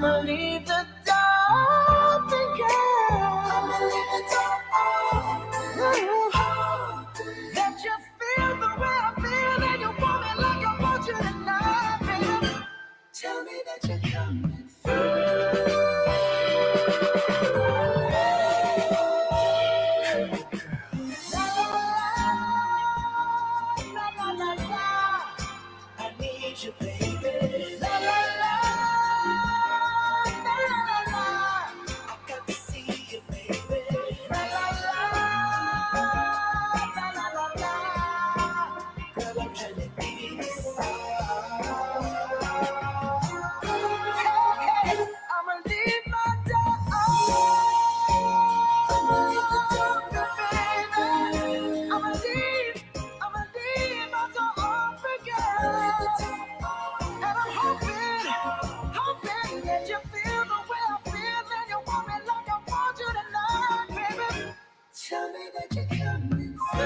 I'ma leave the door open, girl. I'ma leave the door open. That you feel the way I feel and you want me like I want you tonight, baby. Tell me that you're coming through. I need you, baby. La la la, la la la. I got to see you, baby. La la la, la la la la. Girl, I'm trying to be hey, I'ma leave my door open. I'ma leave the door open, baby. I'ma leave my door open, girl. And I'm hoping that you feel the way I feel and you want me like I want you tonight, baby. Tell me that you're coming through.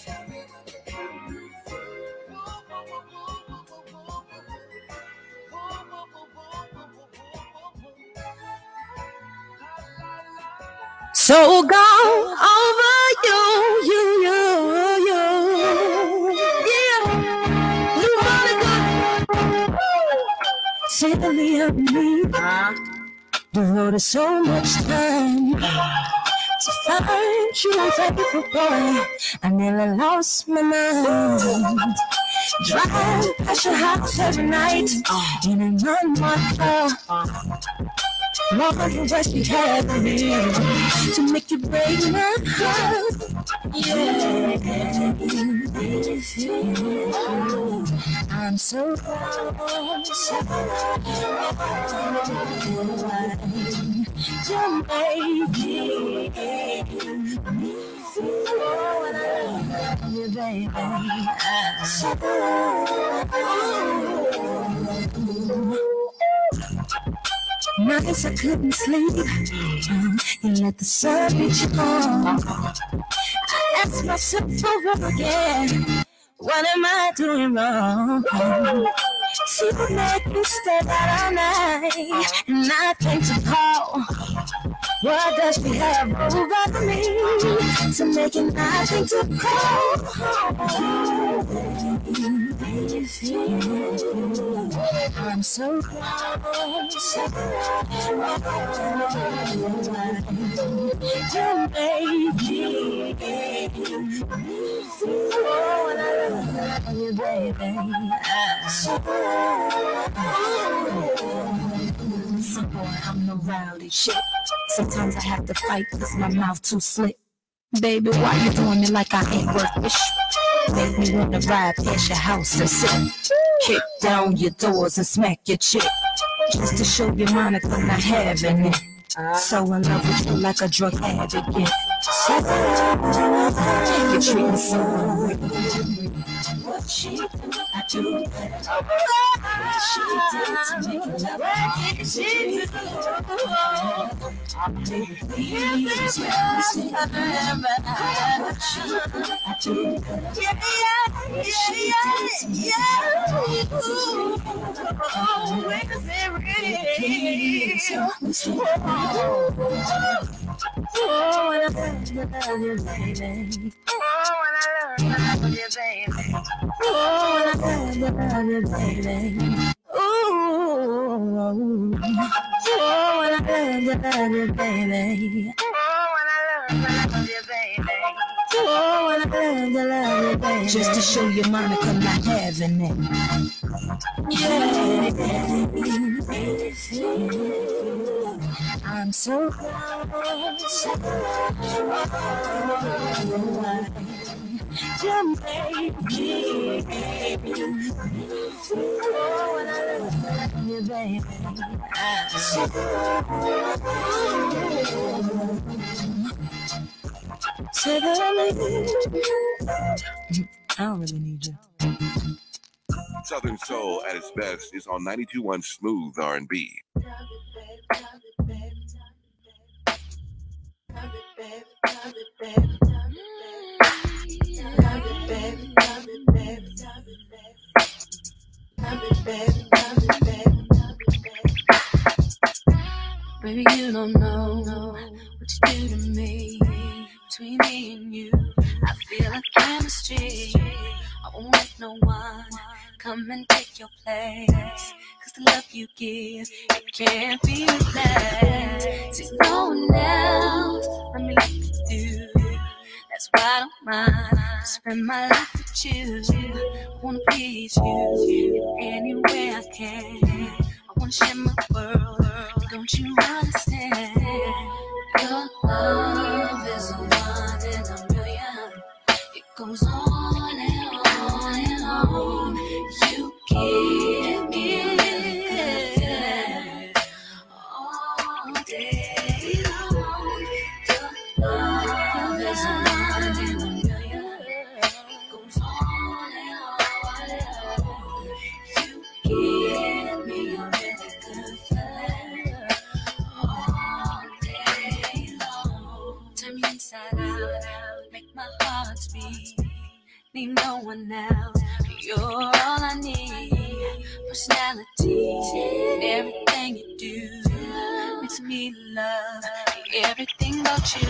Tell me that you're coming So gone over you. Yeah. You wanna go? Simply of me. Devoted so much time to find you unfaithful boy. I nearly lost my mind. Drive past your house every night in an unmarked car. Lord, what you have for me to make you break my heart. Yeah, I'm so proud. You make me feel what I love you, baby. Nights I couldn't sleep. You let the sun reach you on. I ask myself over again, what am I doing wrong? See the make you stay out all night and nothing to call. What does she have over me to make it nothing to call? I'm so close. You make me feel what I love you, baby. So boy, I'm no rowdy shit. Sometimes I have to fight cause my mouth too slick. Baby, why you doing me like I ain't worth it? Make me wanna ride past your house and sit. Kick down your doors and smack your chick. Just to show you Monica not having it. So in love with you like a drug addict. You treat me so unreal. What she do, I do better. What she did to make you love me. What she do? Please, what she do, I do better. What she did to make you love me. Oh, when I love you, baby. Oh, when I love you, baby. Oh, when I love you, baby. Ooh, oh, when I love you, baby. Oh, when I love you, baby. Oh, when I love you, baby. Just to show you Monica not having it. Yeah, I'm so close. You make me feel when I love you, baby. I don't really need you. Southern Soul at its best is on 92.1 Smooth R&B. Love it, baby. Baby, you don't know what you do to me. Between me and you, I feel a chemistry. I won't let no one come and take your place. Cause the love you give, it can't be replaced. See, no one else, let me let you do. That's why I don't mind to spend my life with you. I wanna please you in any way I can. I wanna share my world, don't you understand? Your love is a one in a million. It goes on and on and on. You give me good all day long. Your love is a one in a million. It goes on and on and on. You give me a really good feeling all day long. Turn me inside out, make my heart beat. Need no one else, you're all I need. Personality, everything you do makes me love everything about you.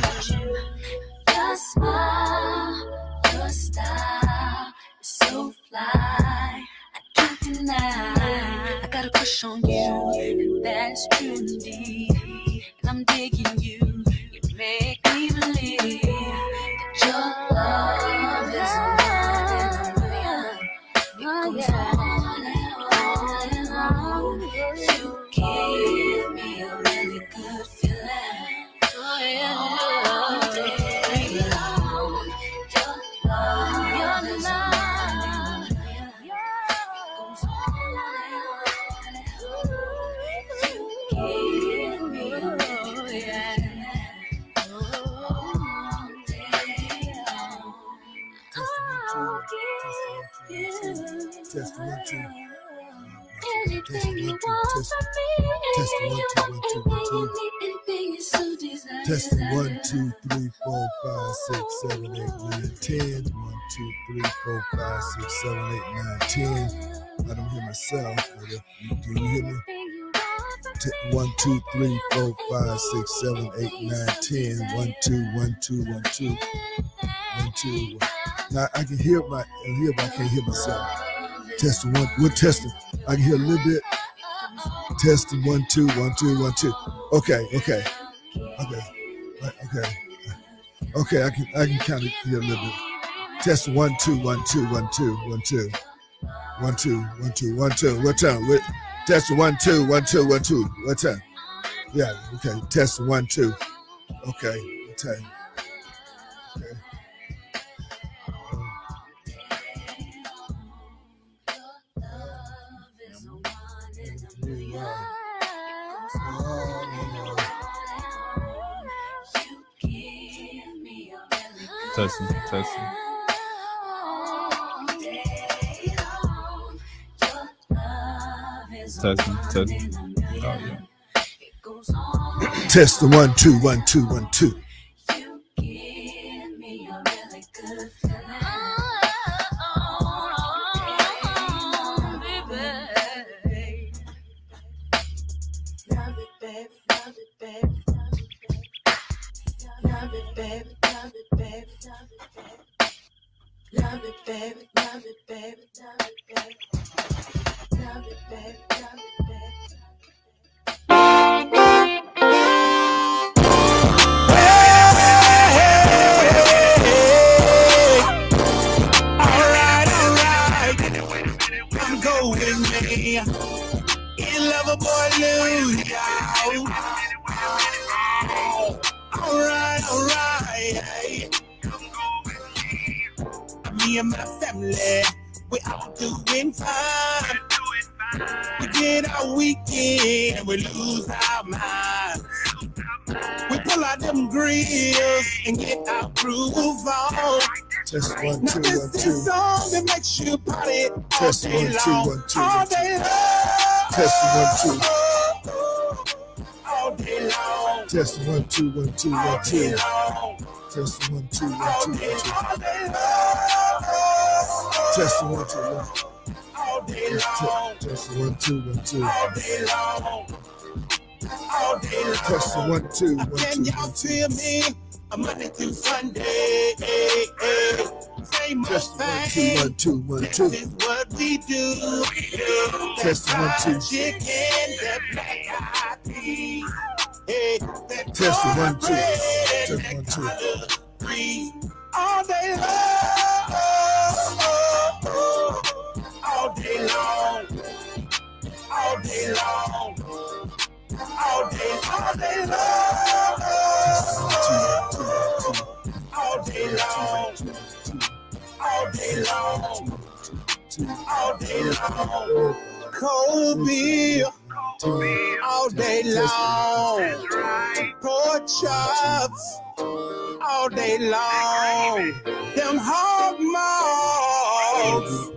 Your smile, your style is so fly, I can't deny. I got a crush on you, and that's true indeed. And I'm digging you, you make me believe that your love is a one in a million. It goes on and on. You give me a really good feeling. Oh yeah, all day long. Your love is a one in a million. It goes on and on. You give me a really all day long. I'll give you Test 1 2. anything you want from me. Test 1 2 1 2 1 2. Anything you so desire. Test 1 2 3 4 5 6 7 8 9 10. 1 2 3 4 5 6 7 8 9 10. I don't hear myself, but if you do, you hear me? 1 2 3 4 5 6 7 8 9 10. 1 2 1 2 1 2 1 2. Now I can hear but I can't hear myself. Testing one. We're testing. I can hear a little bit. Testing 1 2 1 2 1 2. Okay. I can kind of hear a little bit. Testing 1 2 1 2 1 2 1 2 1 2 1 2 1 2. What time? Testing 1 2 1 2 1 2. What time? Yeah. Okay. Testing 1 2. Okay. What time? Okay. Testing. Oh, yeah. Test the 1 2 1 2 1 2. Me and my family, we all doing fine. We get our weekend and we lose our minds. We pull out them grills and get our groove on. Test 1 2 1 2. Now this is song that makes you party Test all 1 day 2 long. 1 2 All 1 2. day long. Test 1 2. All day long. Test 1 2 1 2 1 All day 2. long. Test 1 2 1 2 1 2. Test 1 2 1. All day long. Test 1 2 1 2. All day long. All day long. Test 1 2 1 2. Can y'all feel me? Monday through Sunday. Same Test 1 thing. 2 1 2 1 2. This is what we do. Test 1 2. Chicken, that black eyed peas. Hey, that Test 1 2. cornbread, Test 1 2. grease. All day long. All day long. All day long. All day long. All day long. All day long. All day long. Cold beer. All day long. Pork chops. All day long. Them hog mogs.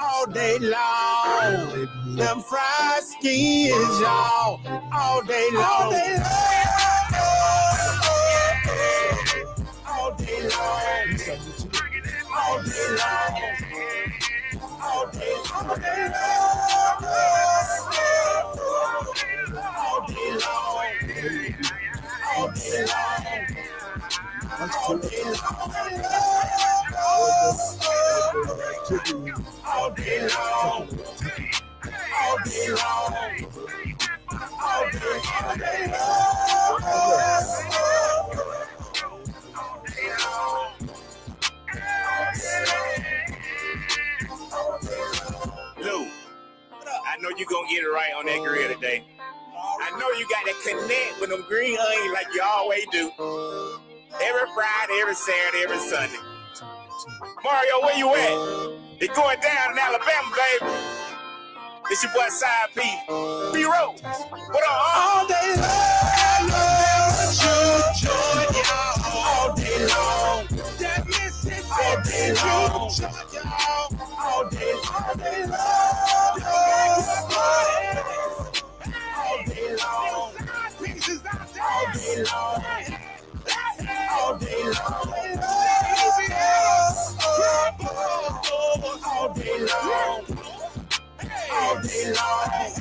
All day long. Them fried skins, y'all. All day long. All day long. All day long. All day long. All day long. All day long. All day long. All day long. All day long. All day long. All day long. All day Lou, I know you're gonna get it right on that grill today. I know you got to connect with them green onions like you always do. Every Friday, every Saturday, every Sunday. Mario, where you at? It's going down in Alabama, baby. It's your boy Side P. B-Roll. What up? all day long. All day long. That Mississippi. All day long. All day long. All day long. All day long. Pieces out there. All day long. All day long. All day long. All day long. All day long.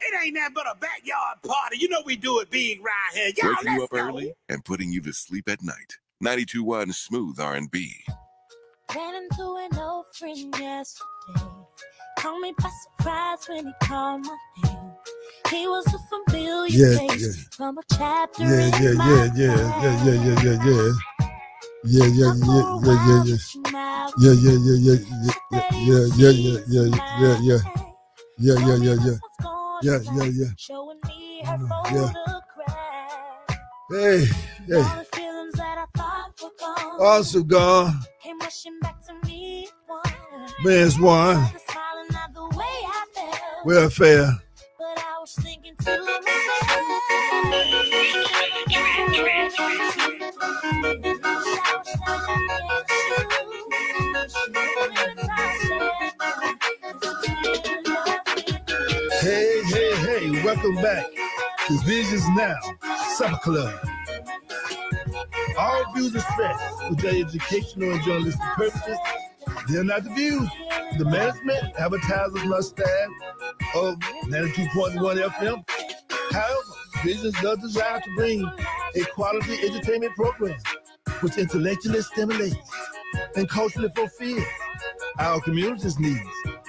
It ain't nothing but a backyard party. You know we do it big right here. Y'all, Waking you let's up go. early and putting you to sleep at night. 92.1 Smooth R&B. Ran into an old friend yesterday. Caught me by surprise when he called my name. He was a familiar face from a chapter in my life. Showing me her photograph. Hey. All the feelings that I thought were gone. Also gone. Came rushing back to me. Man's one. Smiling at the way I felt. Welfare. But I was thinking to Hey. Welcome back to Visions Now Supper Club. All views expressed for their educational and journalistic purposes. They're not the views. The management, advertisers, and staff of 92.1 FM. However, Visions does desire to bring a quality entertainment program which intellectually stimulates and culturally fulfills our community's needs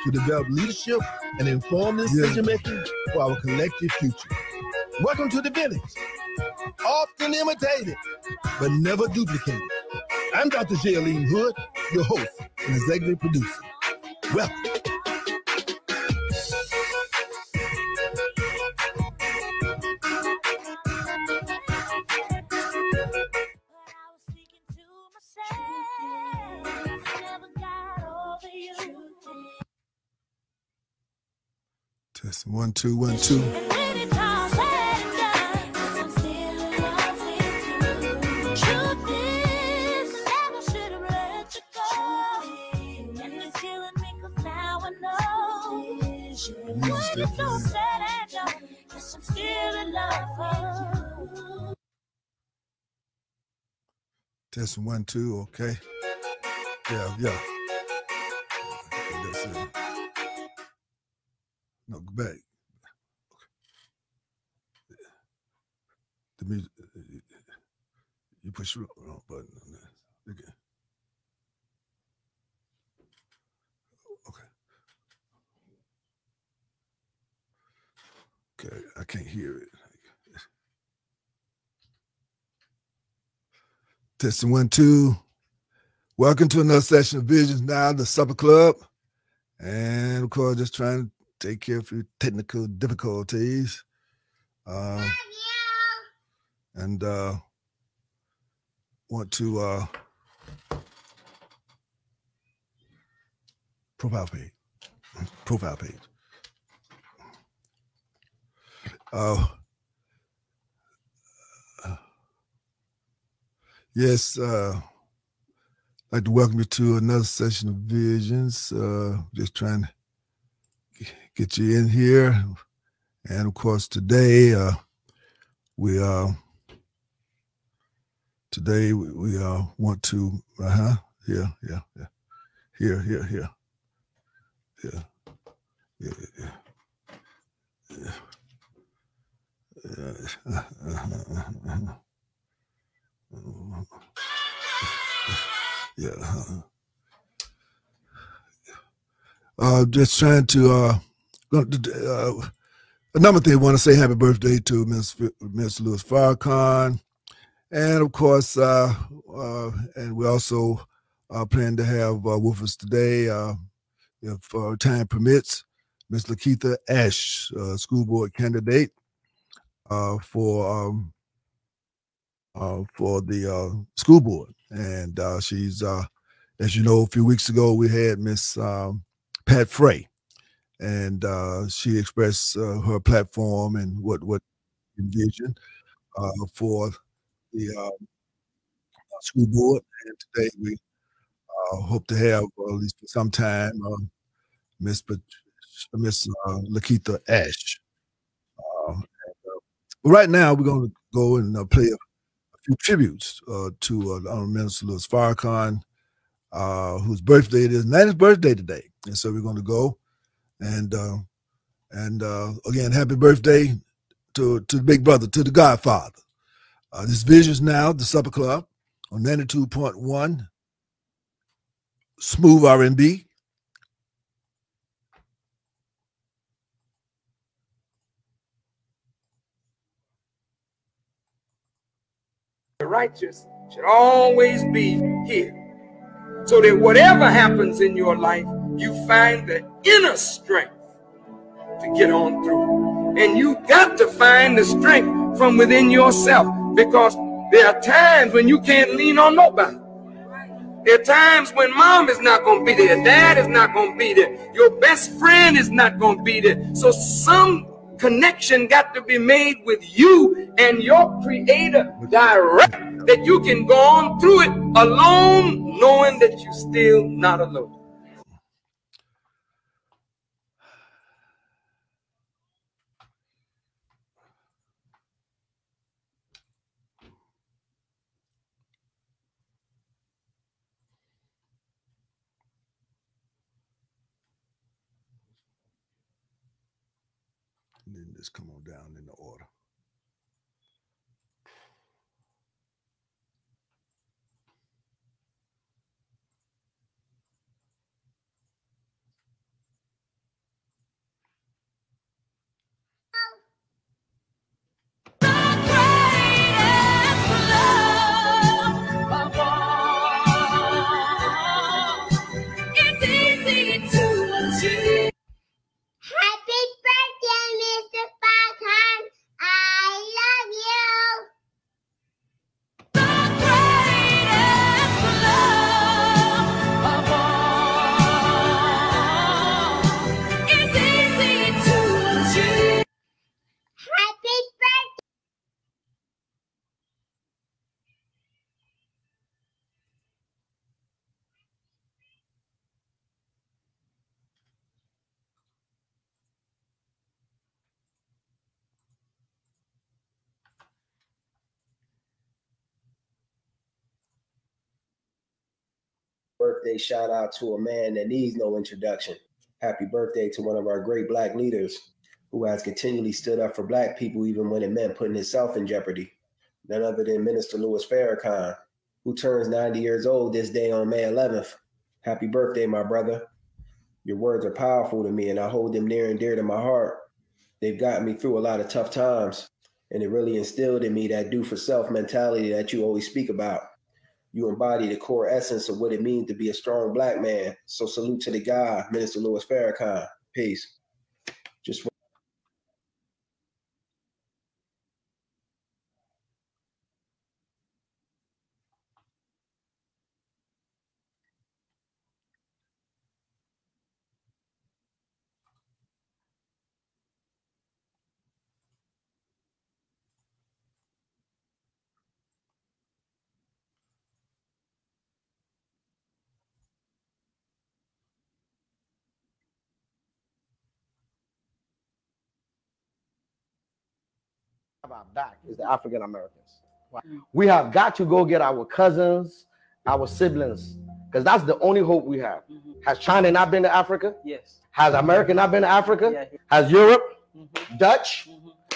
to develop leadership and informed decision making for our collective future. Welcome to the village. Often imitated, but never duplicated. I'm Dr. Jaylene Hood, your host and executive producer. Welcome. Test 1 2 1 2. Still so sad and young, yes, I'm still in love. Testing 1, 2, okay. Yeah. Okay, that's it. No, go back. The music, you push the wrong button on that. Okay. Okay, I can't hear it. Testing 1, 2. Welcome to another session of Visions Now, the Supper Club. And of course, just trying to take care of a few technical difficulties. And want to profile page. Yes, I'd like to welcome you to another session of Visions. Just trying to get you in here. And of course, today we want to just trying to another thing, I want to say happy birthday to Miss Louis Farrakhan. And of course, and we also plan to have with us today, if time permits, Miss Lakeitha Ash, school board candidate for the school board. And she's, as you know, a few weeks ago, we had Miss Pat Frey, and she expressed her platform and what envisioned for the school board. And today we hope to have, at least for some time, Miss Lakeitha Ash. But right now, we're going to go and play a few tributes to the Honorable Minister Louis Farrakhan, whose birthday it is, and that is birthday today. And so we're going to go and again, happy birthday to the big brother, to the Godfather. This Visions Now, the Supper Club on 92.1 Smooth R&B. The righteous should always be here, so that whatever happens in your life, you find the inner strength to get on through. And you got to find the strength from within yourself, because there are times when you can't lean on nobody. There are times when mom is not going to be there, dad is not going to be there, your best friend is not going to be there. So some connection got to be made with you and your creator direct, that you can go on through it alone, knowing that you're still not alone. And then just come on down in the order. Happy birthday, Mr. Farrakhan. I Birthday shout out to a man that needs no introduction. Happy birthday to one of our great Black leaders who has continually stood up for Black people even when it meant putting himself in jeopardy. None other than Minister Louis Farrakhan, who turns 90 years old this day on May 11th. Happy birthday, my brother. Your words are powerful to me and I hold them near and dear to my heart. They've gotten me through a lot of tough times and it really instilled in me that do for self mentality that you always speak about. You embody the core essence of what it means to be a strong Black man. So salute to the guy, Minister Louis Farrakhan. Peace. Just our back is the African Americans. We have got to go get our cousins, our siblings, because that's the only hope we have. Has China not been to Africa? Yes. Has America not been to Africa? Yeah. Has Europe, Dutch?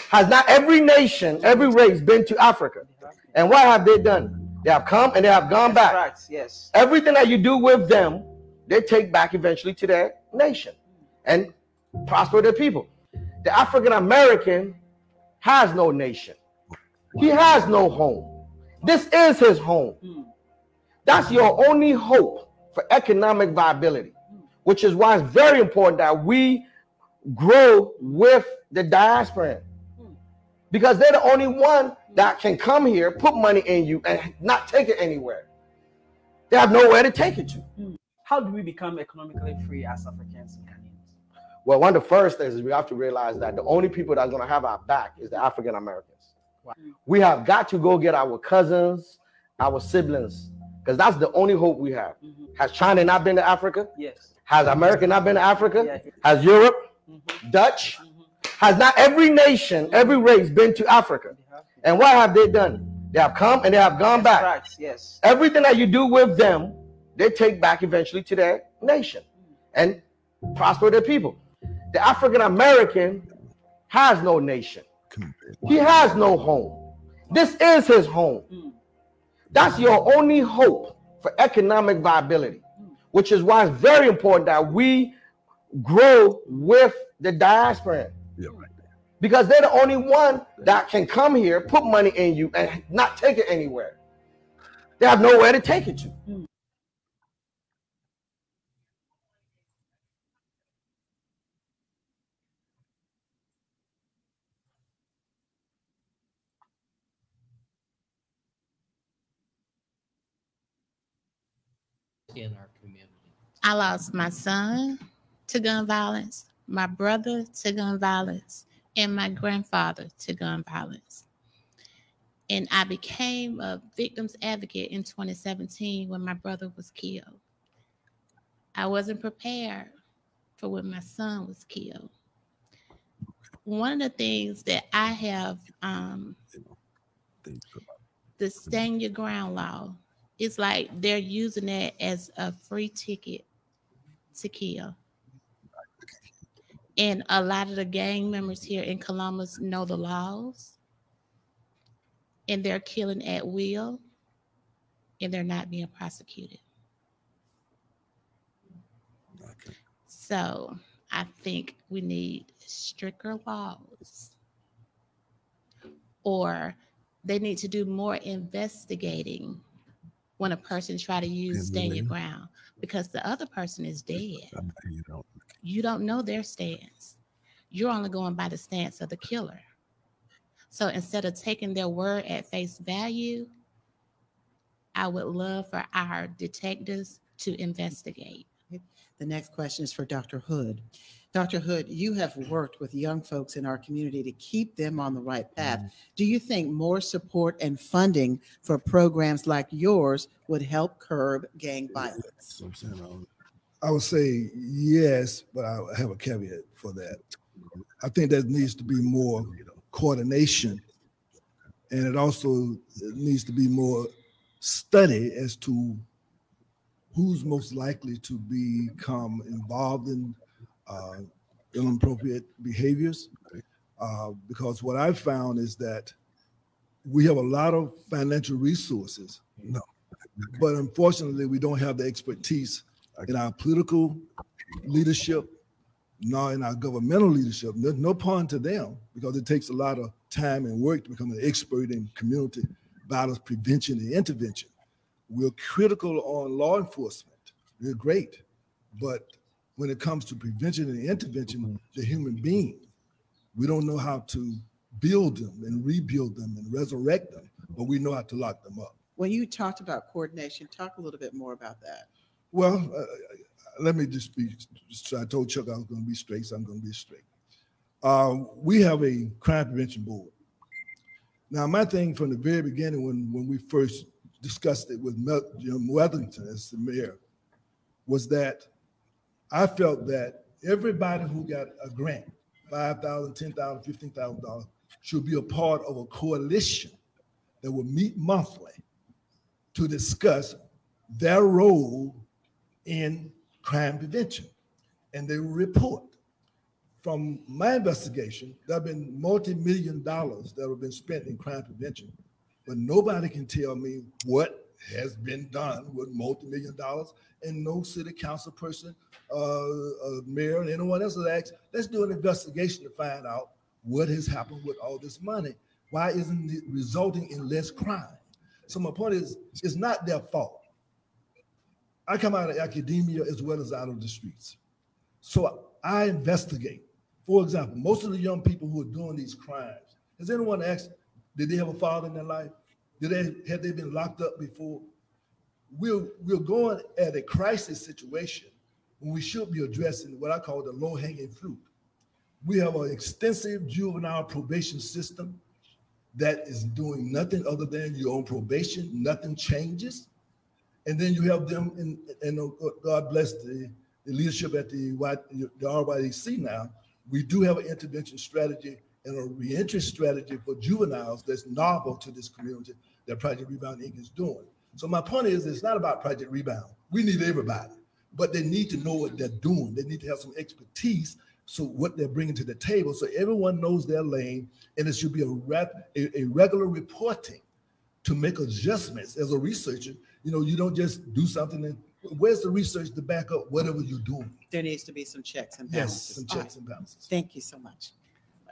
Has not every nation, every race been to Africa? And what have they done? They have come and they have gone back. Right. Yes. Everything that you do with them, they take back eventually to their nation and prosper their people. The African American has no nation. He has no home. This is his home. That's your only hope for economic viability, which is why it's very important that we grow with the diaspora, because they're the only one that can come here, put money in you, and not take it anywhere. They have nowhere to take it to. How do we become economically free as Africans and Ghanaians? Well, one of the first things is we have to realize that the only people that are going to have our back is the African Americans. Wow. We have got to go get our cousins, our siblings, because that's the only hope we have. Has China not been to Africa? Yes. Has America not been to Africa? Yeah. Has Europe, Dutch? Has not every nation, every race been to Africa? And what have they done? They have come and they have gone back. Right. Yes. Everything that you do with them, they take back eventually to their nation and prosper their people. The African American has no nation. He has no home. This is his home. That's your only hope for economic viability, which is why it's very important that we grow with the diaspora. Because they're the only one that can come here, put money in you, and not take it anywhere. They have nowhere to take it to. In our community, I lost my son to gun violence, my brother to gun violence, and my grandfather to gun violence. And I became a victim's advocate in 2017 when my brother was killed. I wasn't prepared for when my son was killed. One of the things that I have, the Stand Your Ground law, it's like they're using that as a free ticket to kill. And a lot of the gang members here in Columbus know the laws, and they're killing at will, and they're not being prosecuted. So I think we need stricter laws, or they need to do more investigating when a person try to use Stand Your Ground, because the other person is dead. You don't know their stance. You're only going by the stance of the killer. So instead of taking their word at face value, I would love for our detectives to investigate. The next question is for Dr. Hood. Dr. Hood, you have worked with young folks in our community to keep them on the right path. Do you think more support and funding for programs like yours would help curb gang violence? I would say yes, but I have a caveat for that. I think there needs to be more coordination, and it also needs to be more study as to who's most likely to become involved in inappropriate behaviors. Because what I've found is that we have a lot of financial resources, but unfortunately, we don't have the expertise in our political leadership, nor in our governmental leadership. There's no pun to them, because it takes a lot of time and work to become an expert in community violence prevention and intervention. We're critical on law enforcement. We're great. But when it comes to prevention and intervention, the human being, we don't know how to build them and rebuild them and resurrect them, but we know how to lock them up. When you talked about coordination, talk a little bit more about that. Well, let me just be, I told Chuck I was going to be straight, so I'm going to be straight. We have a crime prevention board. Now, my thing from the very beginning, when we first discussed it with Jim Weatherington as the mayor, was that I felt that everybody who got a grant, $5,000, $10,000, $15,000, should be a part of a coalition that will meet monthly to discuss their role in crime prevention. And they will report. From my investigation, there have been multi-million dollars that have been spent in crime prevention, but nobody can tell me what has been done with multi-million dollars, and no city council person, mayor, and anyone else has asked, let's do an investigation to find out what has happened with all this money. Why isn't it resulting in less crime? So my point is, it's not their fault. I come out of academia as well as out of the streets. So I investigate. For example, most of the young people who are doing these crimes, has anyone asked, did they have a father in their life? Had they been locked up before? We're going at a crisis situation when we should be addressing what I call the low-hanging fruit. We have an extensive juvenile probation system that is doing nothing other than you're on probation, nothing changes. And then you have them, and God bless the leadership at the RYDC now. We do have an intervention strategy and a reentry strategy for juveniles that's novel to this community that Project Rebound Inc. is doing. So my point is, it's not about Project Rebound. We need everybody, but they need to know what they're doing. They need to have some expertise, so what they're bringing to the table, so everyone knows their lane, and it should be a regular reporting to make adjustments. As a researcher, you don't just do something and where's the research to back up whatever you're doing? There needs to be some checks and balances. Yes, some checks and balances. Thank you so much.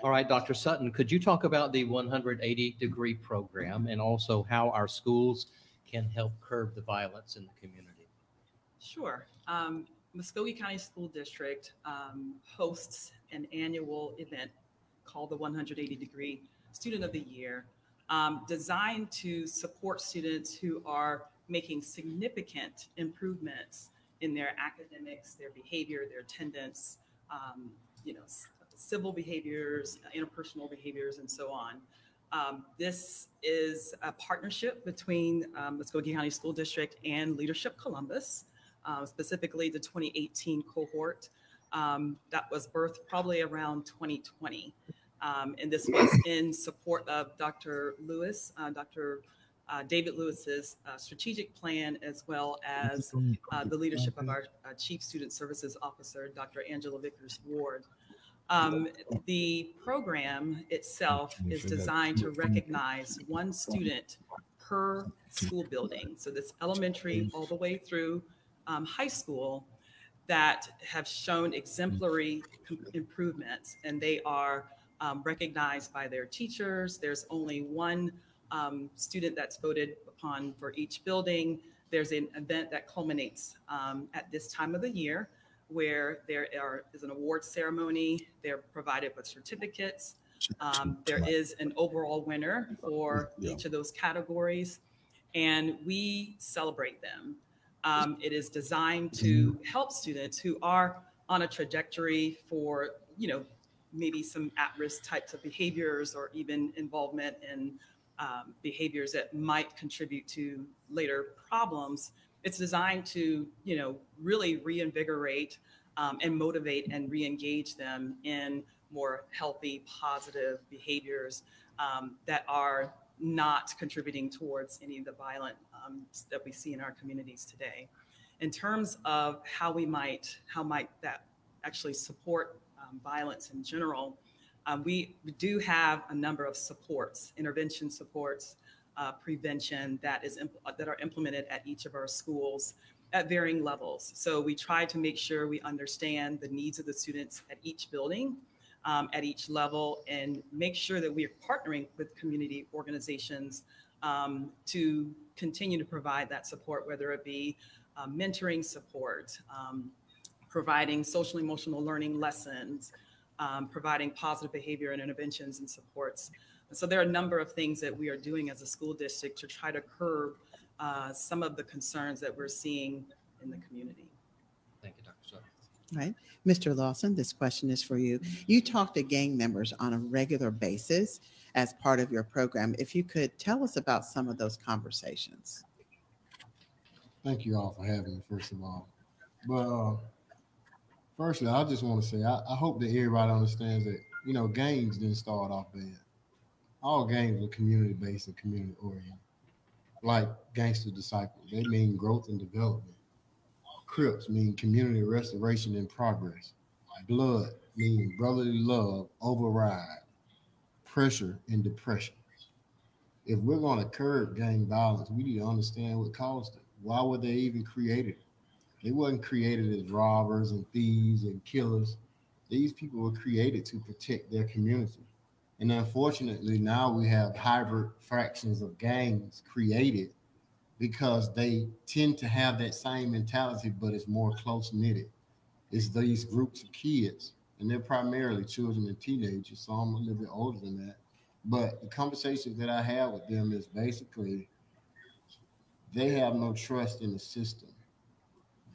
All right, Dr. Sutton, could you talk about the 180-degree program and also how our schools can help curb the violence in the community? Sure. Muskogee County School District hosts an annual event called the 180-degree Student of the Year, designed to support students who are making significant improvements in their academics, their behavior, their attendance, civil behaviors, interpersonal behaviors, and so on. This is a partnership between Muskogee County School District and Leadership Columbus, specifically the 2018 cohort that was birthed probably around 2020. And this was in support of Dr. Lewis, David Lewis's strategic plan, as well as the leadership of our Chief Student Services Officer, Dr. Angela Vickers-Ward. The program itself is designed to recognize one student per school building. So this elementary all the way through high school that have shown exemplary improvements, and they are recognized by their teachers. There's only one student that's voted upon for each building. There's an event that culminates at this time of the year where there is an award ceremony. They're provided with certificates. There is an overall winner for each of those categories, and we celebrate them. It is designed to help students who are on a trajectory for, maybe some at-risk types of behaviors or even involvement in behaviors that might contribute to later problems. It's designed to, really reinvigorate and motivate and re-engage them in more healthy, positive behaviors that are not contributing towards any of the violence that we see in our communities today. In terms of how might that actually support violence in general, we do have a number of supports, intervention supports, prevention that are implemented at each of our schools at varying levels. So we try to make sure we understand the needs of the students at each building, at each level, and make sure that we are partnering with community organizations to continue to provide that support, whether it be mentoring support, providing social emotional learning lessons, providing positive behavior and interventions and supports. So there are a number of things that we are doing as a school district to try to curb some of the concerns that we're seeing in the community. Thank you, Dr. Sutton. Right. Mr. Lawson, this question is for you. You talk to gang members on a regular basis as part of your program. If you could tell us about some of those conversations. Thank you all for having me, first of all. But firstly, I just want to say, I hope that everybody understands that, you know, gangs didn't start off bad. All gangs were community-based and community-oriented. Like Gangster Disciples, they mean growth and development. Crips mean community restoration and progress. Blood meaning brotherly love, override, pressure, and depression. If we're going to curb gang violence, we need to understand what caused it. Why were they even created? They wasn't created as robbers and thieves and killers. These people were created to protect their community. And unfortunately, now we have hybrid fractions of gangs created because they tend to have that same mentality, but it's more close-knitted. It's these groups of kids, and they're primarily children and teenagers, so I'm a little bit older than that. But the conversations that I have with them is basically they have no trust in the system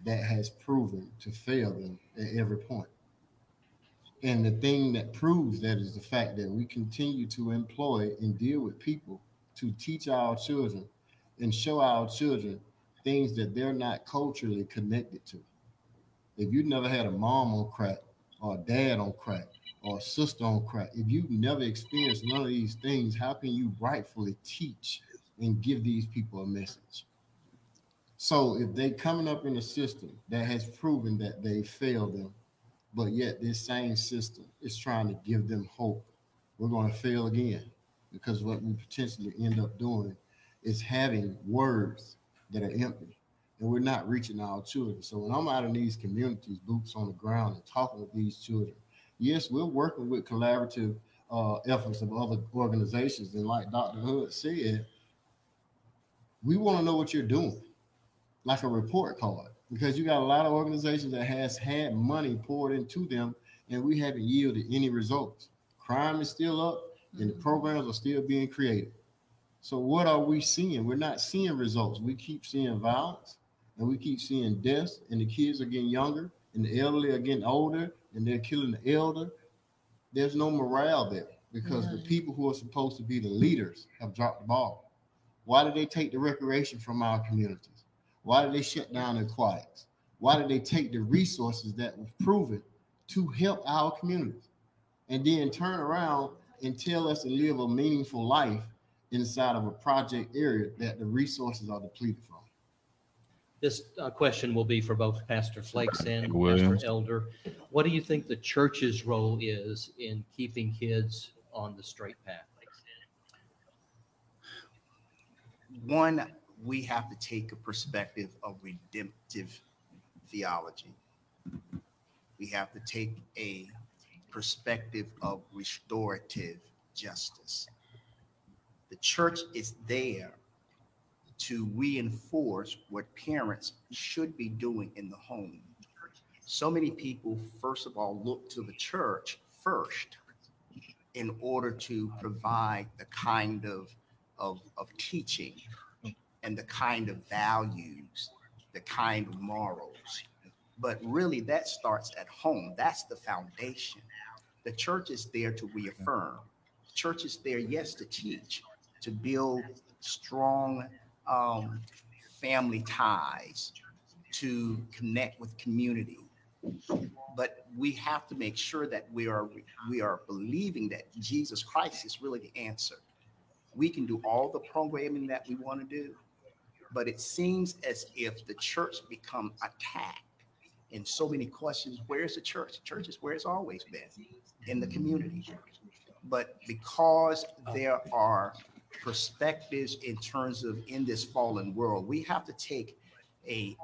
that has proven to fail them at every point. And the thing that proves that is the fact that we continue to employ and deal with people to teach our children and show our children things that they're not culturally connected to. If you never had a mom on crack or a dad on crack or a sister on crack, if you've never experienced none of these things, how can you rightfully teach and give these people a message? So if they coming up in a system that has proven that they failed them, but yet this same system is trying to give them hope, we're going to fail again, because what we potentially end up doing is having words that are empty, and we're not reaching our children. So when I'm out in these communities, boots on the ground, and talking with these children, yes, we're working with collaborative efforts of other organizations, and like Dr. Hood said, we want to know what you're doing, like a report card, because you got a lot of organizations that has had money poured into them, and we haven't yielded any results. Crime is still up, and the programs are still being created. So what are we seeing? We're not seeing results. We keep seeing violence, and we keep seeing deaths, and the kids are getting younger, and the elderly are getting older, and they're killing the elder. There's no morale there, because the people who are supposed to be the leaders have dropped the ball. Why did they take the recreation from our communities? Why did they shut down the aquatics? Why did they take the resources that were proven to help our communities and then turn around and tell us to live a meaningful life inside of a project area that the resources are depleted from? This question will be for both Pastor Flakes and Williams. Pastor Elder. What do you think the church's role is in keeping kids on the straight path? One, we have to take a perspective of redemptive theology. We have to take a perspective of restorative justice. The church is there to reinforce what parents should be doing in the home. So many people, first of all, look to the church first in order to provide the kind of teaching and the kind of values, the kind of morals. But really that starts at home. That's the foundation. The church is there to reaffirm. The church is there, yes, to teach, to build strong family ties, to connect with community. But we have to make sure that we are believing that Jesus Christ is really the answer. We can do all the programming that we want to do, But it seems as if the church become attacked in so many questions. Where's the church? The church is where it's always been, in the community. But because there are perspectives in terms of in this fallen world, we have to take a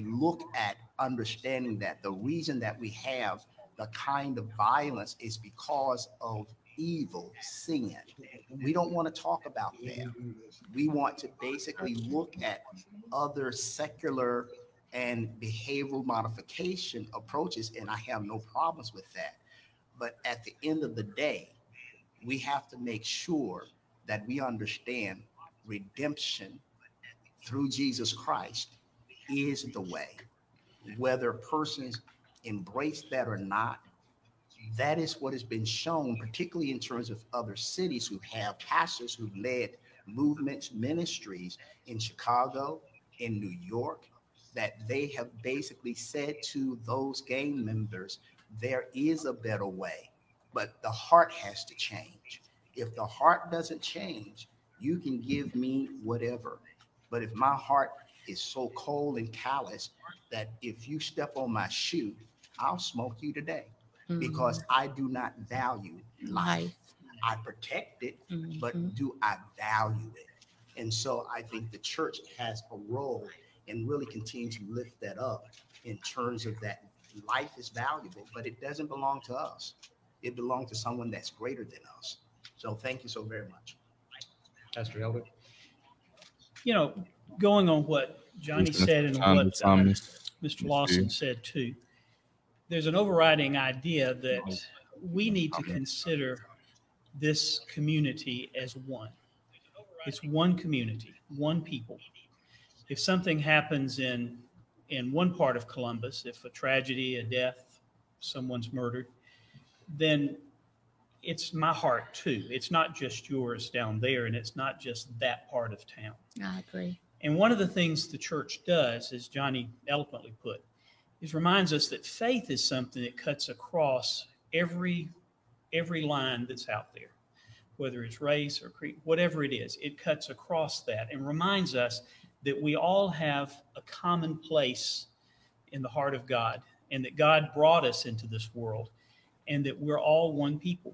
look at understanding that the reason that we have the kind of violence is because of evil, sin. We don't want to talk about that. We want to basically look at other secular and behavioral modification approaches, and I have no problems with that. But at the end of the day, we have to make sure that we understand redemption through Jesus Christ is the way. Whether persons embrace that or not, that is what has been shown, particularly in terms of other cities who have pastors who've led movements, ministries in Chicago, in New York, that they have basically said to those gang members, there is a better way, but the heart has to change. If the heart doesn't change, you can give me whatever. But if my heart is so cold and callous that if you step on my shoe, I'll smoke you today, because I do not value life. I protect it, but do I value it? And so I think the church has a role in really continue to lift that up in terms of that life is valuable, but it doesn't belong to us. It belongs to someone that's greater than us. So thank you so very much. Pastor Elder. You know, going on what Johnny said and what Mr. Lawson said too, there's an overriding idea that we need to consider this community as one. It's one community, one people. If something happens in one part of Columbus, if a tragedy, a death, someone's murdered, then it's my heart too. It's not just yours down there, and it's not just that part of town. I agree. And one of the things the church does, as Johnny eloquently put, is reminds us that faith is something that cuts across every line that's out there, whether it's race or creed, whatever it is, it cuts across that and reminds us that we all have a common place in the heart of God, and that God brought us into this world, and that we're all one people.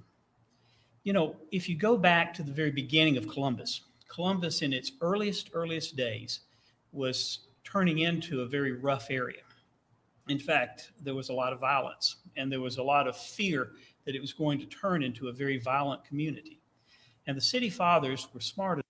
You know, if you go back to the very beginning of Columbus, Columbus in its earliest days was turning into a very rough area. In fact, there was a lot of violence, and there was a lot of fear that it was going to turn into a very violent community. And the city fathers were smart.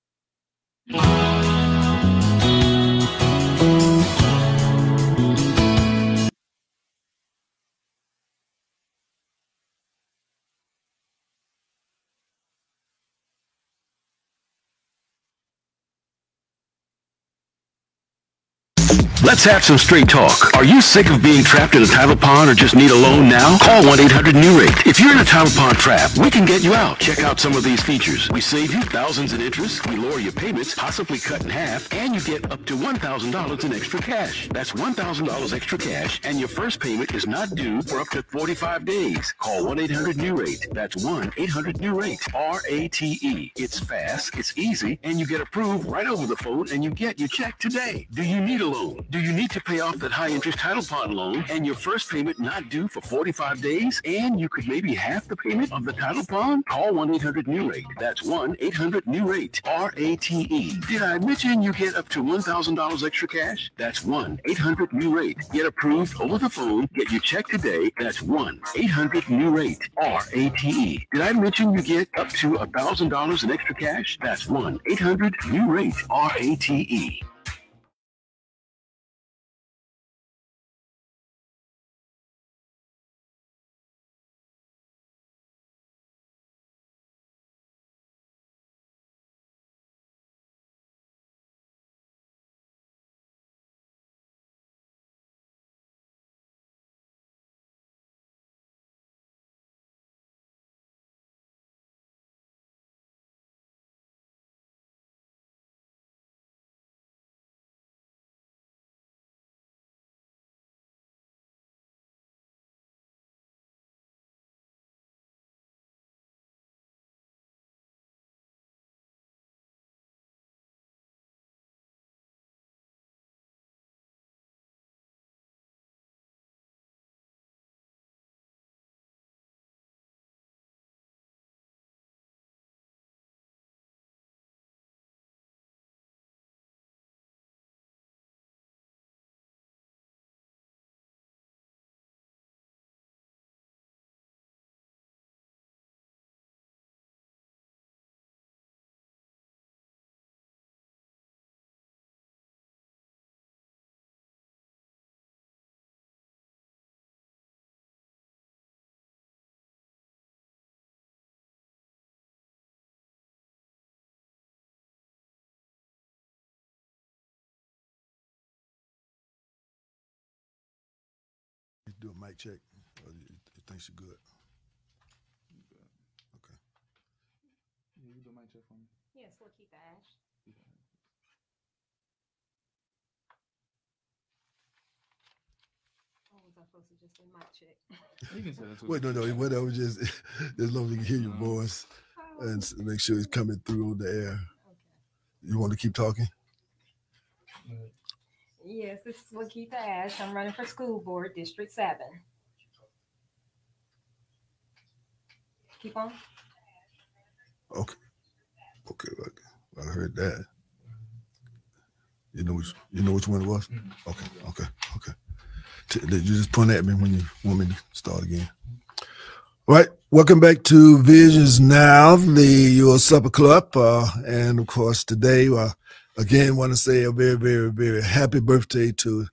Let's have some straight talk. Are you sick of being trapped in a title pond or just need a loan now? Call 1-800-NEW-RATE. If you're in a title pond trap, we can get you out. Check out some of these features. We save you thousands in interest, we lower your payments, possibly cut in half, and you get up to $1,000 in extra cash. That's $1,000 extra cash, and your first payment is not due for up to 45 days. Call 1-800-NEW-RATE. That's 1-800-NEW-RATE. R-A-T-E. It's fast, it's easy, and you get approved right over the phone, and you get your check today. Do you need a loan? Do you need to pay off that high-interest title pond loan and your first payment not due for 45 days? And you could maybe half the payment of the title pond? Call 1-800-NEW-RATE. That's 1-800-NEW-RATE. R-A-T-E. Did I mention you get up to $1,000 extra cash? That's 1-800-NEW-RATE. Get approved over the phone. Get your check today. That's 1-800-NEW-RATE. R-A-T-E. Did I mention you get up to $1,000 in extra cash? That's 1-800-NEW-RATE. R-A-T-E. Do a mic check. Or you think she's good? Okay. Yeah, you do a mic check for me. Yes, we'll keep Ash. Oh, was I supposed to just say mic check? You can say that too. Wait, no, whatever. Just as long as you can hear your voice and make sure it's coming through the air. You want to keep talking? Yes, this is Lakeitha Ash. I'm running for school board, District 7. Keep on. Okay. I heard that. You know which one it was? Okay. You just point at me when you want me to start again. All right, welcome back to Visions Now, your supper club, and of course today, again, want to say a very, very, very happy birthday to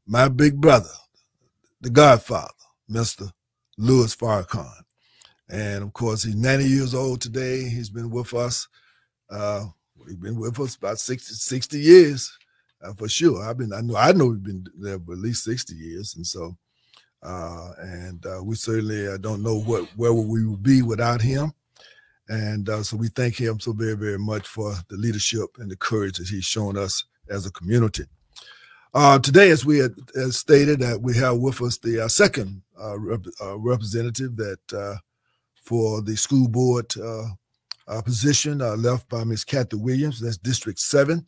my big brother, the Godfather, Mr. Louis Farrakhan. And of course, he's 90 years old today. He's been with us. He's been with us about 60 years for sure. I know we've been there for at least 60 years. And so, we certainly don't know where we would be without him. And so we thank him so very, very much for the leadership and the courage that he's shown us as a community. Today, as we had stated, that we have with us the second representative that for the school board position left by Ms. Kathy Williams. That's District 7.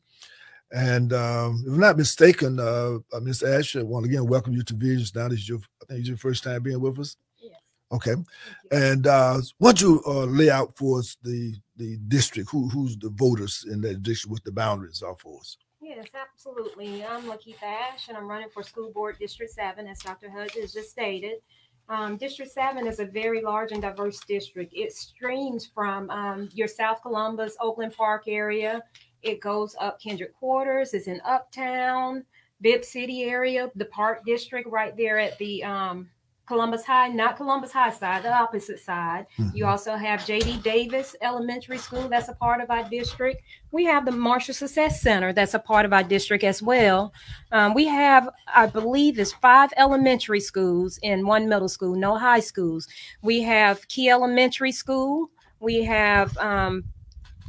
And if I'm not mistaken, Ms. Ash, I want to again welcome you to Visions Now. This is I think it's your first time being with us. Yes. Okay. And why don't you lay out for us the district, who's the voters in that district, what the boundaries are for us? Yes, absolutely. I'm Lakeitha Ash, and I'm running for school board District 7, as Dr. Hudge has just stated. District 7 is a very large and diverse district. It streams from your South Columbus, Oakland Park area. It goes up Kendrick Quarters. It's in Uptown, Bibb City area, the Park District right there at the Columbus High, not Columbus High side, the opposite side. You also have J.D. Davis Elementary School. That's a part of our district. We have the Marshall Success Center. That's a part of our district as well. We have, I believe, it's 5 elementary schools and 1 middle school, no high schools. We have Key Elementary School. We have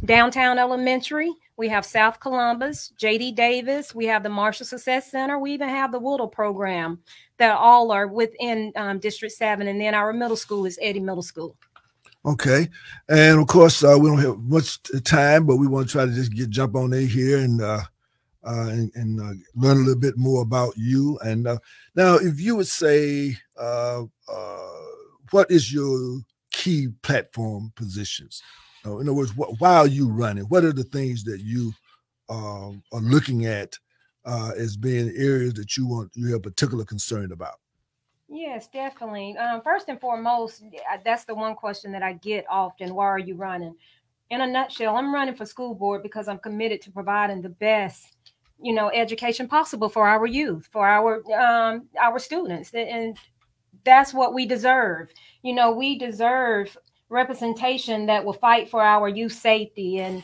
Downtown Elementary. We have South Columbus, J.D. Davis. We have the Marshall Success Center. We even have the Woodle program that all are within District 7. And then our middle school is Eddy Middle School. Okay. And of course, we don't have much time, but we want to try to just jump on in here and learn a little bit more about you. And now, if you would say, what is your key platform positions? In other words, why are you running? What are the things that you are looking at as being areas that you have particular concern about? Yes, definitely. First and foremost, that's the one question that I get often. Why are you running? In a nutshell, I'm running for school board because I'm committed to providing the best, education possible for our youth, for our students, and that's what we deserve. We deserve representation that will fight for our youth safety and,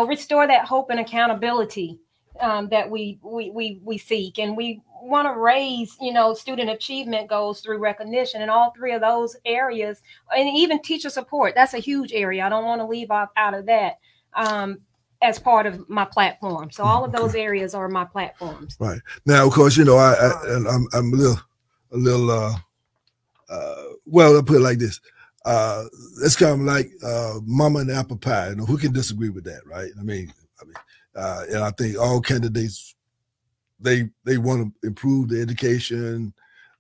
restore that hope and accountability that we seek. And we want to raise, student achievement goals through recognition in all 3 of those areas, and even teacher support. That's a huge area. I don't want to leave out of that as part of my platform. So all of those areas are my platforms. Right. Now, of course, I'm a little well, I'll put it like this. It's kind of like mama and apple pie. Who can disagree with that, right? And I think all candidates, they want to improve the education.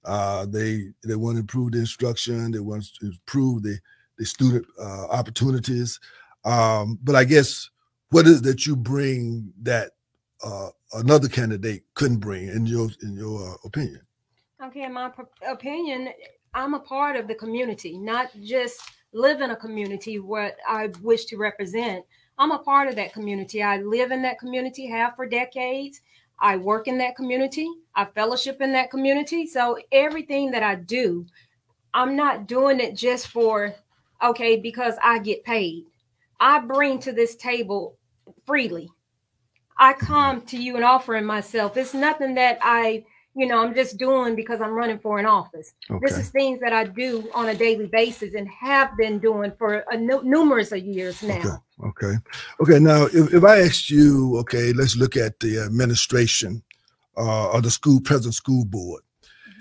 They want to improve the instruction. They want to improve the student opportunities. But I guess what is it that you bring that another candidate couldn't bring in your opinion? Okay, in my opinion, I'm a part of the community, not just live in a community what I wish to represent. I'm a part of that community. I live in that community, have for decades. I work in that community. I fellowship in that community. So everything that I do, I'm not doing it just for, because I get paid. I bring to this table freely. I come to you and offering myself. It's nothing that I I'm just doing because I'm running for an office. This is things that I do on a daily basis and have been doing for numerous of years now. Okay. Now, if I asked you, okay, let's look at the administration or the present school board.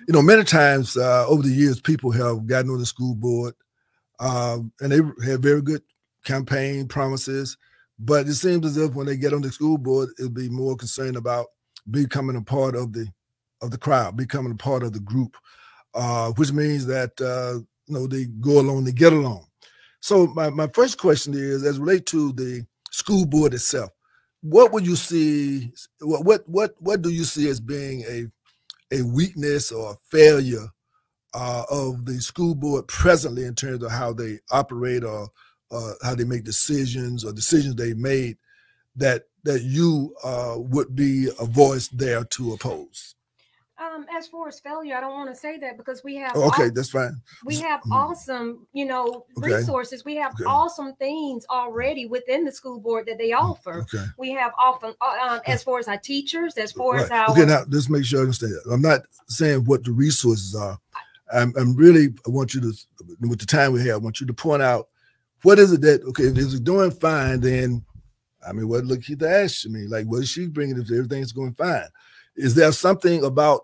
Many times over the years, people have gotten on the school board and they have very good campaign promises, but it seems as if when they get on the school board, it'll be more concerned about becoming a part of the crowd, becoming a part of the group, which means that they go along, they get along. So my first question is, as relate to the school board itself, what would you see? What do you see as being a weakness or a failure of the school board presently in terms of how they operate or how they make decisions or decisions they made that you would be a voice there to oppose? As far as failure, I don't want to say that because we have that's fine. We have awesome, resources. We have awesome things already within the school board that they offer. We have often, as far as our teachers, as far as our now let's make sure I understand that. I'm not saying what the resources are. I'm really, I want you to, with the time we have, I want you to point out what is it that, if it's doing fine, then what Lakeitha asked me, like, what is she bringing if everything's going fine? Is there something about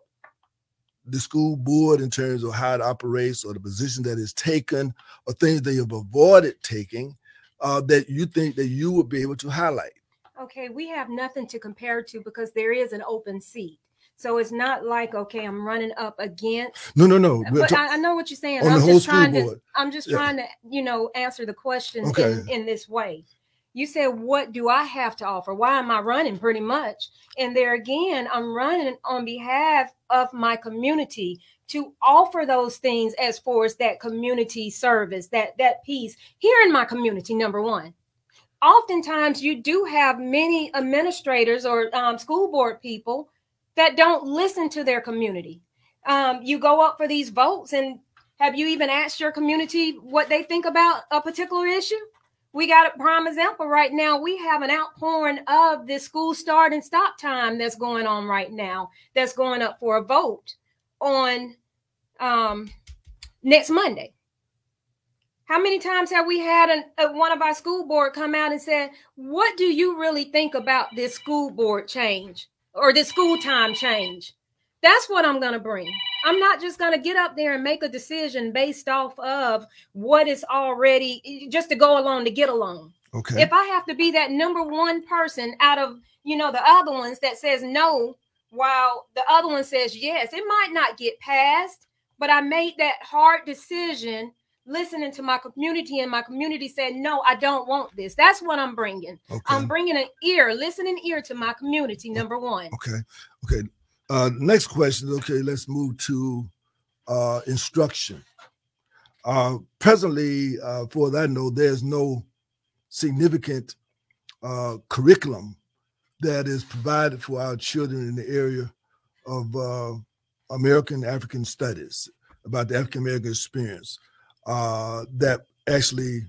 the school board in terms of how it operates or the position that is taken or things they have avoided taking that you think that you would be able to highlight? Okay, we have nothing to compare to because there is an open seat. So it's not like, I'm running up against. No. But I know what you're saying. I'm just trying to answer the question in this way. You said, what do I have to offer? Why am I running pretty much? And there again, I'm running on behalf of my community to offer those things as far as that community service, that piece here in my community, number one. Oftentimes you do have many administrators or school board people that don't listen to their community. You go up for these votes, and have you even asked your community what they think about a particular issue? We got a prime example right now. We have an outpouring of this school start and stop time that's going on right now, that's going up for a vote on next Monday. How many times have we had one of our school board come out and said, what do you really think about this school board change or this school time change? That's what I'm going to bring. I'm not just going to get up there and make a decision based off of what is already just to go along to get along. Okay. If I have to be that number one person out of, the other ones that says no, while the other one says yes, it might not get passed, but I made that hard decision listening to my community, and my community said, no, I don't want this. That's what I'm bringing. Okay. I'm bringing an listening ear to my community, number one. Okay. Next question. Okay, let's move to instruction. Presently, for that I know, there's no significant curriculum that is provided for our children in the area of African studies, about the African American experience, that actually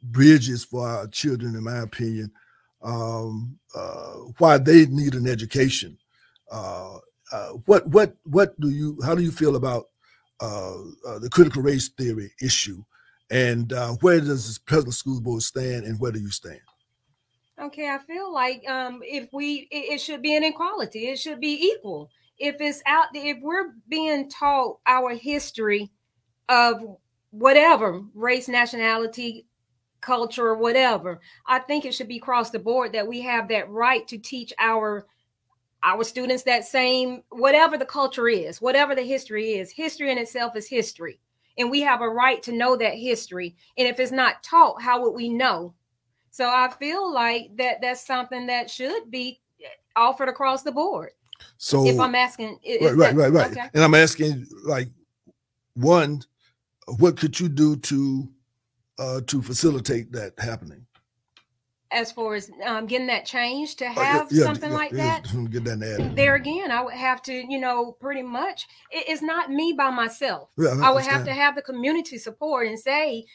bridges for our children, in my opinion, why they need an education. How do you feel about the critical race theory issue, and where does this present school board stand, and where do you stand? Okay, I feel like it should be an equality. It should be equal. If it's out there, if we're being taught our history of whatever race, nationality, culture, or whatever, I think it should be across the board that we have that right to teach our students that same, whatever the culture is, whatever the history is. History in itself is history. And we have a right to know that history. And if it's not taught, how would we know? So I feel like that's something that should be offered across the board. So if I'm asking, right. Okay. And I'm asking, like, one, what could you do to facilitate that happening? As far as getting that change to have something like that, get that added. There again, I would have to, pretty much, it's not me by myself. Yeah, I would have to have the community support and say,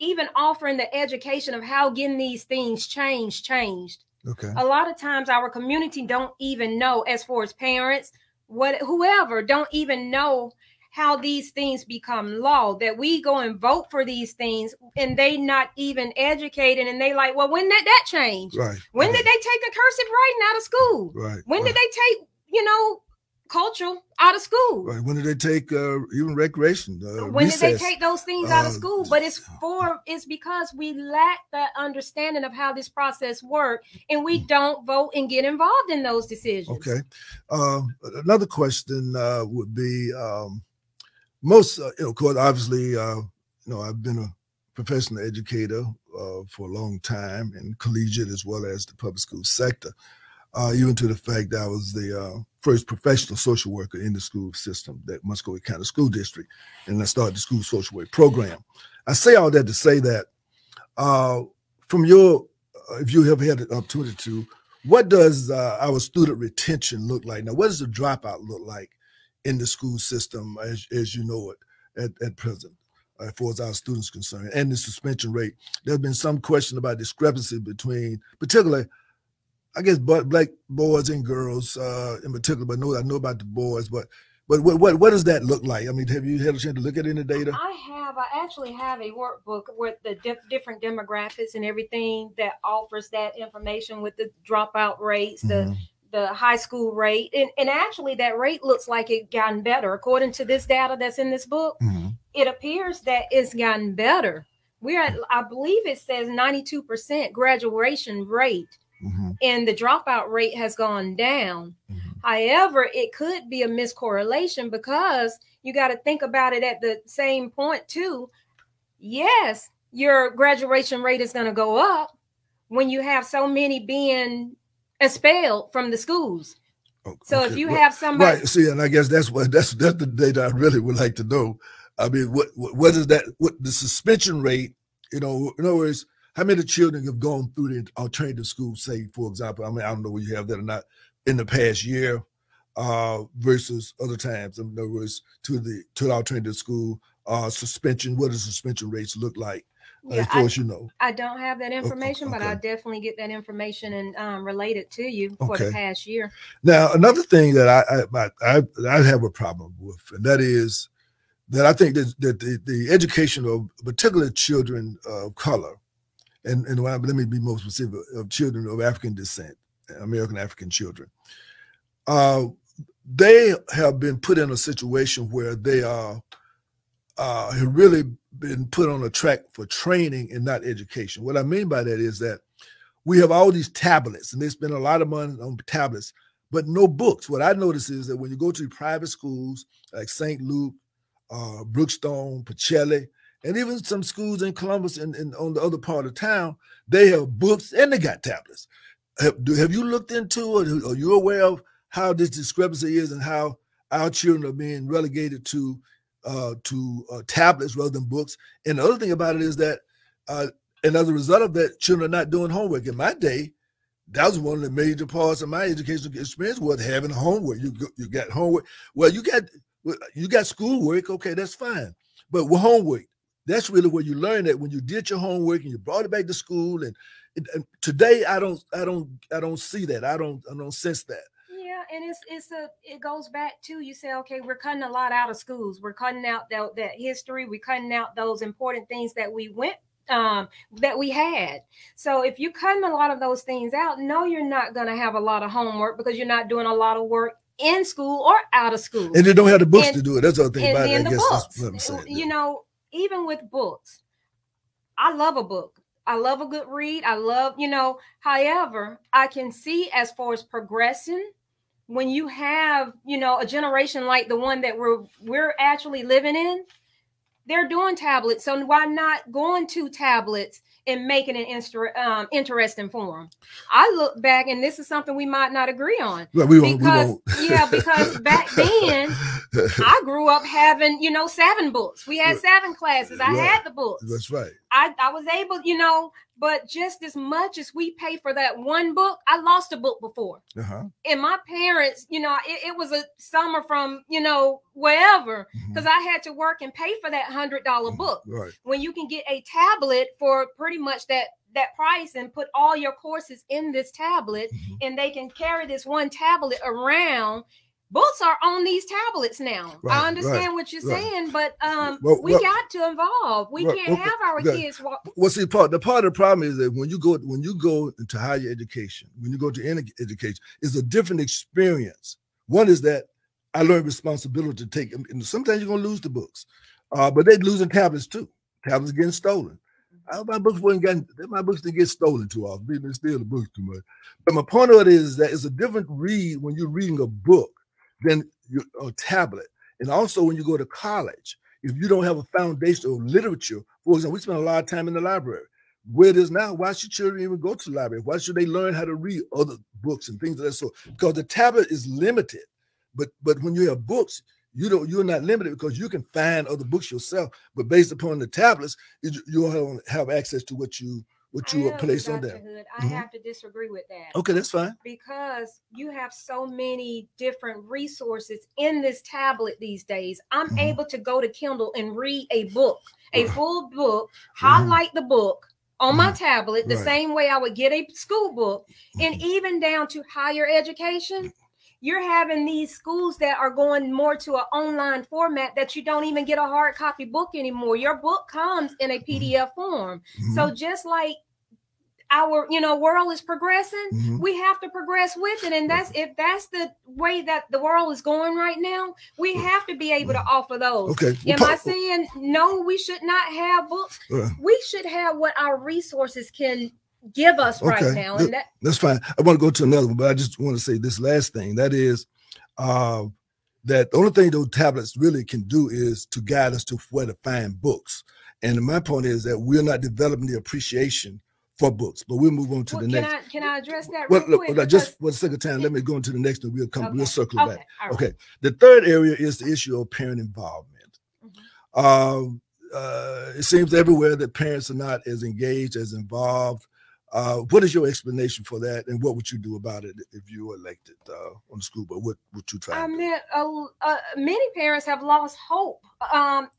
even offering the education of how getting these things changed. Okay. A lot of times our community don't even know, as far as parents, whoever don't even know how these things become law, that we go and vote for these things and they not even educated, and they like, well, when did that change? Right. When did they take the cursive writing out of school? Right. When did they take, culture out of school? Right. When did they take even recreation? When recess? did they take those things out of school? But it's because we lack that understanding of how this process works, and we don't vote and get involved in those decisions. Okay. Another question would be most, of course, obviously, I've been a professional educator for a long time in collegiate as well as the public school sector, even to the fact that I was the first professional social worker in the school system, that Muscogee County School District, and I started the school social work program. I say all that to say that from your, if you have had the opportunity to, what does our student retention look like? Now, what does the dropout look like in the school system as you know it at present, as far as our students concerned, and the suspension rate? There's been some question about discrepancy between, particularly, I guess, black boys and girls in particular, but I know about the boys, but what does that look like? I mean, have you had a chance to look at any data? I actually have a workbook with the different demographics and everything that offers that information with the dropout rates, the high school rate. And actually that rate looks like it gotten better. According to this data that's in this book, it appears that it's gotten better. We're at, I believe it says 92% graduation rate, and the dropout rate has gone down. However, it could be a miscorrelation, because you got to think about it at the same point too. Yes, your graduation rate is going to go up when you have so many being expelled from the schools. So if you have somebody, right? See, and I guess that's the data I really would like to know. I mean, what is that? What the suspension rate? In other words, how many children have gone through the alternative school? Say, for example, I mean, I don't know whether you have that or not in the past year versus other times. In other words, to the alternative school suspension. What does suspension rates look like? As far as you know, I don't have that information, but I'll definitely get that information and relate it to you for the past year. Now, another thing that I have a problem with, and that is that I think that the education of particularly children of color, and let me be more specific, of children of African descent, American African children, they have been put in a situation where they have really been put on a track for training and not education. What I mean by that is that we have all these tablets, and they spend a lot of money on tablets, but no books. What I notice is that when you go to private schools like St. Luke, Brookstone, Pacelli, and even some schools in Columbus and on the other part of town, they have books and they got tablets. Have you looked into it? Are you aware of how this discrepancy is and how our children are being relegated to tablets rather than books? And the other thing about it is that, and as a result of that, children are not doing homework. In my day, that was one of the major parts of my educational experience, was having homework. You got homework. Well, you got schoolwork. Okay, that's fine. But with homework, that's really where you learn that, when you did your homework and you brought it back to school. And today, I don't see that. I don't sense that. Yeah, and it goes back to, you say, okay, we're cutting a lot out of schools. We're cutting out that history. We're cutting out those important things that we that we had. So if you're cutting a lot of those things out, no, you're not going to have a lot of homework, because you're not doing a lot of work in school or out of school. And they don't have the books to do it. That's the other thing about it. I guess books, that's what I'm saying. You know, even with books, I love a book. I love a good read. I love, however, I can see as far as progressing, when you have, a generation like the one that we're actually living in, they're doing tablets. So why not going to tablets and making it interesting for them? I look back, and this is something we might not agree on. Well, we won't. Yeah, because back then I grew up having, 7 books. We had 7 classes. I had the books. That's right. I was able, but just as much as we pay for that one book, I lost a book before. And my parents, it was a summer from, wherever, because I had to work and pay for that $100 book. Right. When you can get a tablet for pretty much that price and put all your courses in this tablet, and they can carry this one tablet around books are on these tablets now. Right, I understand right, what you're right. saying, but we well, got to involve. We can't have our kids walk. Well, see, the part of the problem is that when you go into higher education, when you go to any education, it's a different experience. One is that I learned responsibility to take them. And sometimes you're gonna lose the books, but they're losing tablets too. Tablets getting stolen. My books didn't get stolen too often. People steal the books too much. But my point of it is that it's a different read when you're reading a book than a tablet. And also when you go to college, if you don't have a foundation of literature, for example, we spend a lot of time in the library. Where it is now, why should children even go to the library? Why should they learn how to read other books and things of that sort? Because the tablet is limited. But when you have books, you're not limited because you can find other books yourself. But based upon the tablets, you'll have access to what you place on there. Hood, I have to disagree with that. Okay, that's fine. Because you have so many different resources in this tablet these days. I'm able to go to Kindle and read a book, a full book, highlight the book on my tablet the same way I would get a school book, and even down to higher education. You're having these schools that are going more to an online format that you don't even get a hard copy book anymore. Your book comes in a PDF form. So just like our world is progressing, we have to progress with it. And if that's the way that the world is going right now, we have to be able to offer those. Okay. Am I saying no, we should not have books? We should have what our resources can give us right now. And that's fine. I want to go to another one, but I just want to say this last thing. That is that the only thing those tablets really can do is to guide us to where to find books. And my point is that we're not developing the appreciation for books, but we'll move on to the next. Can I address that Well, real quick? look, just for the sake of time, let me go into the next one. We'll circle back. All right. Okay. The third area is the issue of parent involvement. It seems everywhere that parents are not as engaged, as involved. What is your explanation for that, and what would you do about it if you were elected on the school board? What would you try? Many parents have lost hope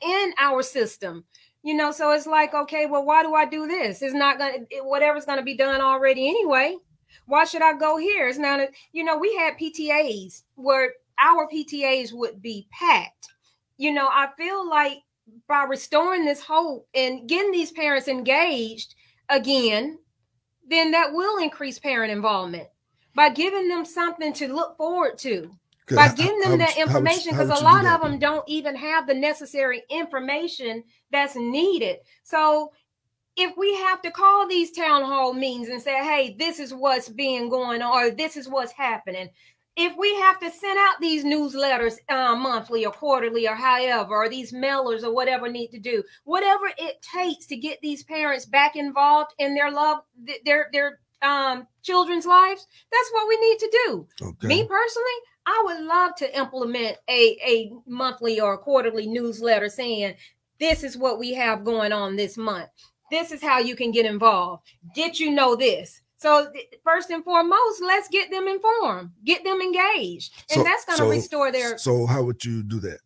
in our system. So it's like, okay, well, why do I do this? It's not whatever's gonna be done already anyway. Why should I go here? It's not we had PTAs where our PTAs would be packed. I feel like by restoring this hope and getting these parents engaged again, then that will increase parent involvement by giving them something to look forward to, by giving them that information, because a lot of them don't even have the necessary information that's needed. So if we have to call these town hall meetings and say, hey, this is what's being going on, or this is what's happening, if we have to send out these newsletters monthly or quarterly or however, or these mailers or whatever need to do, whatever it takes to get these parents back involved in their children's lives, that's what we need to do. Okay. Me personally, I would love to implement a monthly or quarterly newsletter saying, this is what we have going on this month. This is how you can get involved. Did you know this? So first and foremost, let's get them informed, get them engaged, and that's going to restore their. So how would you do that?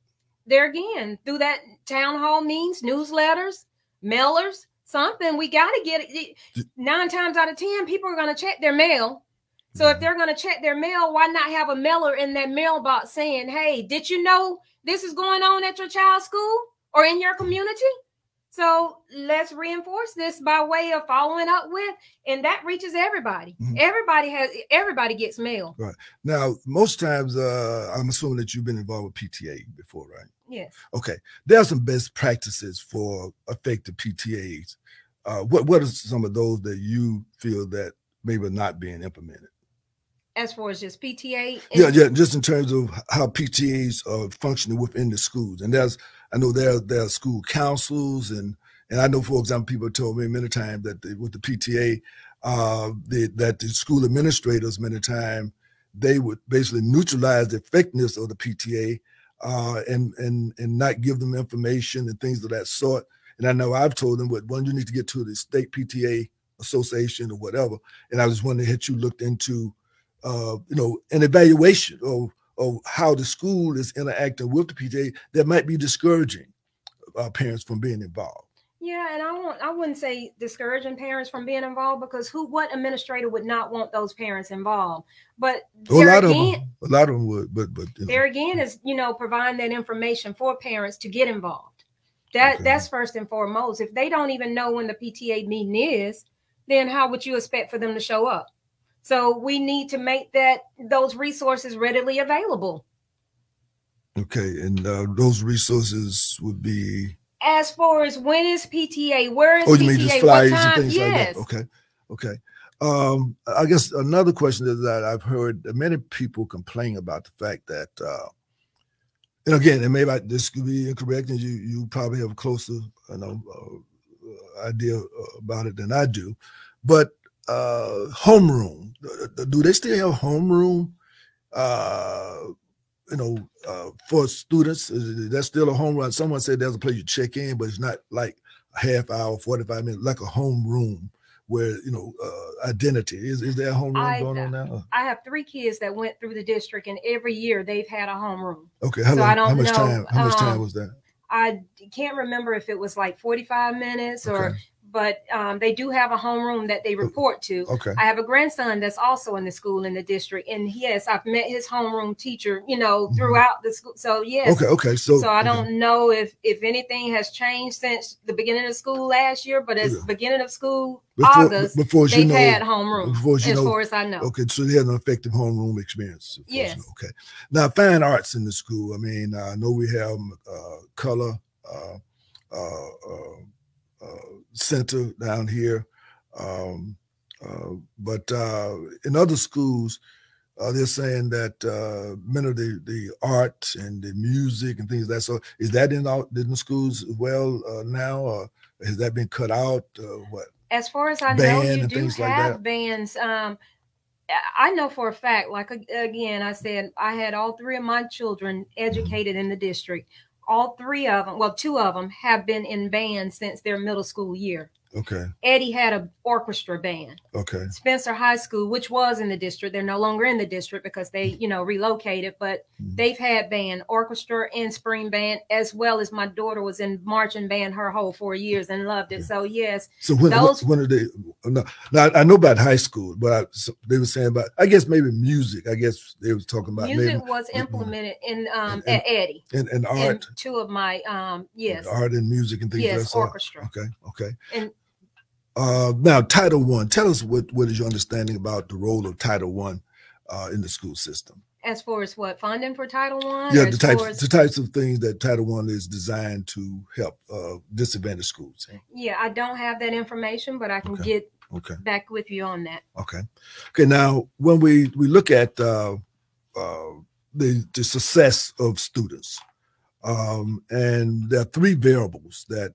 There again, through that town hall meetings, newsletters, mailers, something. We got to get it. 9 times out of 10, people are going to check their mail. So if they're going to check their mail, why not have a mailer in that mailbox saying, "Hey, did you know this is going on at your child's school or in your community?" So let's reinforce this by way of following up with, and that reaches everybody. Everybody gets mail. Right. Now, most times, I'm assuming that you've been involved with PTA before, right? Yes. Okay. There are some best practices for effective PTAs. What are some of those that you feel that maybe are not being implemented? As far as just PTA? Yeah, just in terms of how PTAs are functioning within the schools. And I know there are school councils, and I know, for example, people told me many times that with the PTA, that the school administrators many times, they would basically neutralize the effectiveness of the PTA and not give them information and things of that sort. And I know I've told them, one, you need to get to the state PTA association or whatever. And I was wondering, had you looked into an evaluation of how the school is interacting with the PTA that might be discouraging parents from being involved? Yeah, and I wouldn't say discouraging parents from being involved, because what administrator would not want those parents involved? But a lot of them would, but there again is, providing that information for parents to get involved. That's first and foremost. If they don't even know when the PTA meeting is, then how would you expect for them to show up? So we need to make those resources readily available. Okay, and those resources would be, as far as when is PTA, where is PTA, you mean just flyers and things like that? Okay. I guess another question is that I've heard that many people complain about the fact that, and again, and maybe this could be incorrect, and you probably have a closer, idea about it than I do, but homeroom. Do they still have homeroom? For students, is that still a home run? Someone said there's a place you check in, but it's not like a half hour, 45 minutes, like a home room where, identity. Is there a home room going on now? I have 3 kids that went through the district, and every year they've had a home room. Okay. How much time was that? I can't remember if it was like 45 minutes or but they do have a homeroom that they report to. Okay. I have a grandson that's also in the school in the district, and yes, I've met his homeroom teacher, throughout the school. So yes. Okay. So I don't know if anything has changed since the beginning of school last year, but at the beginning of school, August, they've had homeroom, as far as I know. Okay, so they had an effective homeroom experience. Yes. Okay. Now, fine arts in the school. I mean, I know we have color center down here, but in other schools, they're saying that many of the art and the music and things like that. So is that in the schools as well now, or has that been cut out? What? As far as I know, you do have bands. I know for a fact, like, again, I said, I had all 3 of my children educated in the district. All 3 of them, well, 2 of them have been in bands since their middle school year. Okay. Eddie had an orchestra band. Okay. Spencer High School, which was in the district, they're no longer in the district because they, relocated, but they've had band, orchestra and spring band, as well as my daughter was in marching band her whole 4 years and loved it. So yes. So when are they? No, now I know about high school, but they were saying about, I guess maybe music. I guess they was talking about music was implemented in at Eddie and art. And 2 of my yes. Art and music and things like that. Yes, orchestra. Okay. And now, Title I. Tell us what is your understanding about the role of Title I in the school system? As far as what, funding for Title I? Yeah, the types of things that Title I is designed to help disadvantaged schools. Yeah, I don't have that information, but I can get back with you on that. Okay. Now, when we look at the success of students, and there are 3 variables that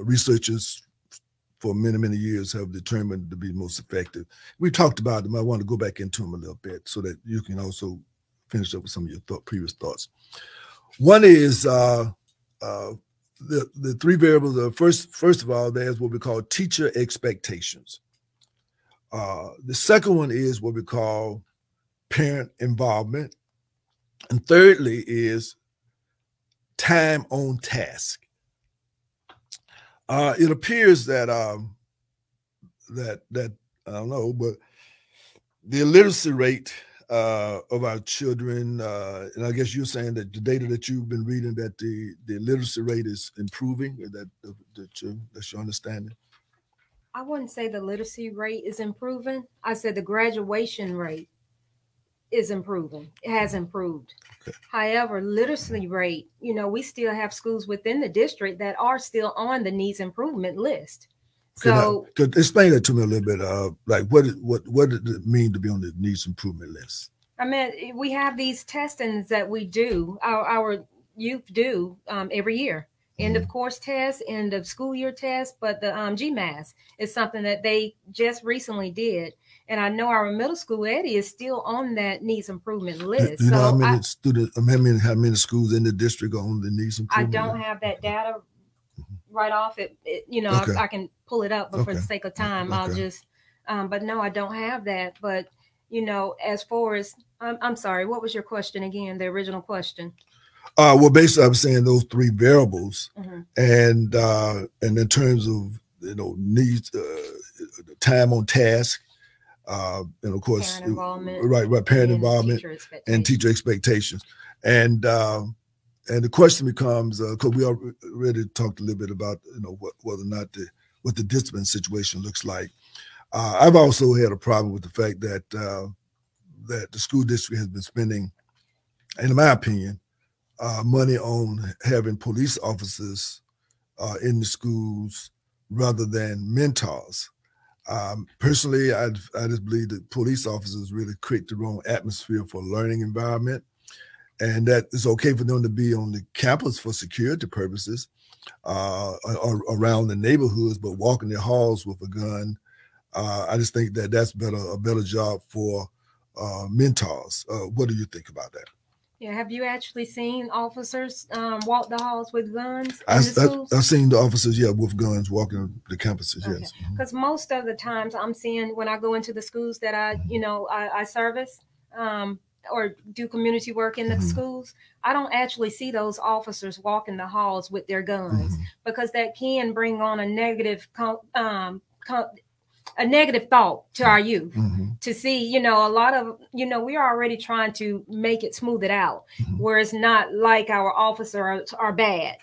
researchers for many, many years have determined to be most effective. We talked about them. I want to go back into them a little bit so that you can also finish up with some of your previous thoughts. One is the 3 variables. First of all, there's what we call teacher expectations. The second one is what we call parent involvement. And thirdly is time on task. It appears that that I don't know, but the illiteracy rate of our children, and I guess you're saying that the data that you've been reading, that the literacy rate is improving. That's your understanding? I wouldn't say the literacy rate is improving. I said the graduation rate is improving. It has improved. Okay. However, literacy rate, we still have schools within the district that are still on the needs improvement list. So could explain that to me a little bit. Like what did it mean to be on the needs improvement list? I mean, we have these testings that we do, our youth do every year. End of course test, end of school year test, but the GMAS is something that they just recently did. And I know our middle school, Eddie, is still on that needs improvement list. You know how many students, how many schools in the district are on the needs improvement? I don't have that data right off. I can pull it up, but for the sake of time, I'll just, but no, I don't have that. But, as far as, I'm sorry, what was your question again, the original question? Well, basically, I'm saying those three variables, Mm-hmm. and in terms of needs, time on task, and of course, Parent involvement, right, parent and involvement, teacher and teacher expectations, and the question becomes, because we already talked a little bit about whether or not what the discipline situation looks like. I've also had a problem with the fact that that the school district has been spending, in my opinion, money on having police officers in the schools rather than mentors. Personally, I just believe that police officers really create the wrong atmosphere for a learning environment, and that it's okay for them to be on the campus for security purposes or around the neighborhoods, but walking the halls with a gun, I just think that that's a better job for mentors. What do you think about that? Yeah, have you actually seen officers walk the halls with guns in the schools? I've seen the officers, with guns walking the campuses, Okay. yes. Because most of the times I'm seeing when I go into the schools that I service or do community work in the schools, I don't actually see those officers walking the halls with their guns because that can bring on a negative thought to our youth. To see, a lot of, we are already trying to make it smooth it out where it's not like our officers are bad.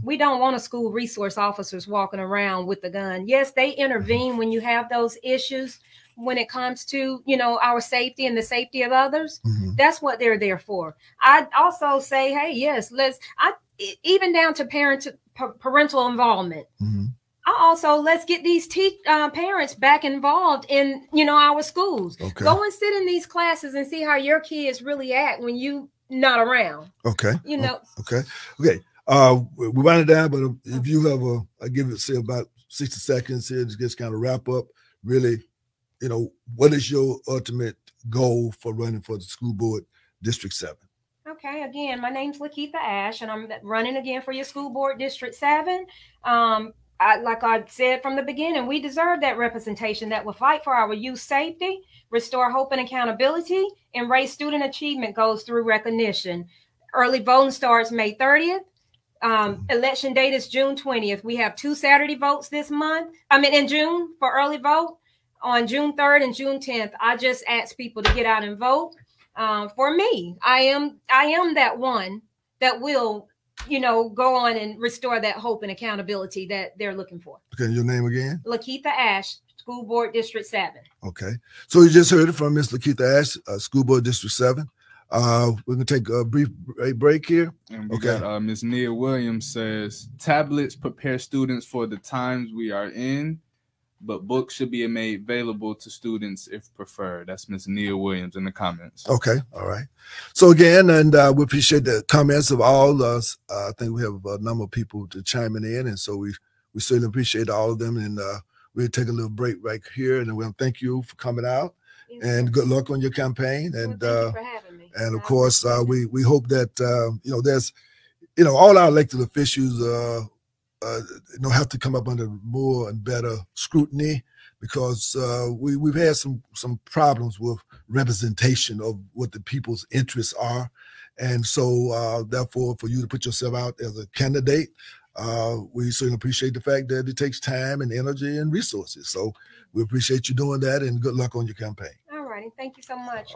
We don't want a school resource officers walking around with the gun. Yes, they intervene when you have those issues when it comes to, our safety and the safety of others. That's what they're there for. I'd also say, hey, yes, even down to parental involvement. Let's get these parents back involved in, our schools. Okay. Go and sit in these classes and see how your kids really act when you not around. Okay. Okay. Okay. We wind it down, but if you have I give it, say, about 60 seconds here to just kind of wrap up, really, what is your ultimate goal for running for the school board District 7? Okay, again, my name's Lakeitha Ash, and I'm running again for your school board District 7. Like I said from the beginning, we deserve that representation that will fight for our youth safety, restore hope and accountability, and raise student achievement goals through recognition. Early voting starts May 30th. Election date is June 20th. We have 2 Saturday votes in June for early vote on June 3rd and June 10th. I just ask people to get out and vote. For me, I am that one that will go on and restore that hope and accountability that they're looking for. Okay, your name again? Lakeitha Ash, School Board District 7. Okay. So you just heard it from Ms. Lakeitha Ash, School Board District 7. We're going to take a brief break here. And we got Ms. Nia Williams says, tablets prepare students for the times we are in, but books should be made available to students if preferred. That's Ms. Nia Williams in the comments. Okay, all right. So again, and we appreciate the comments of all us. I think we have a number of people to chiming in, and so we certainly appreciate all of them. And we'll take a little break right here, and we'll thank you for coming out, and good luck on your campaign. And thank you for having me. And of course, we hope that there's all our elected officials have to come up under more and better scrutiny, because we've had some problems with representation of what the people's interests are. And so therefore, for you to put yourself out as a candidate, we certainly appreciate the fact that it takes time and energy and resources. So we appreciate you doing that, and good luck on your campaign. All righty. Thank you so much.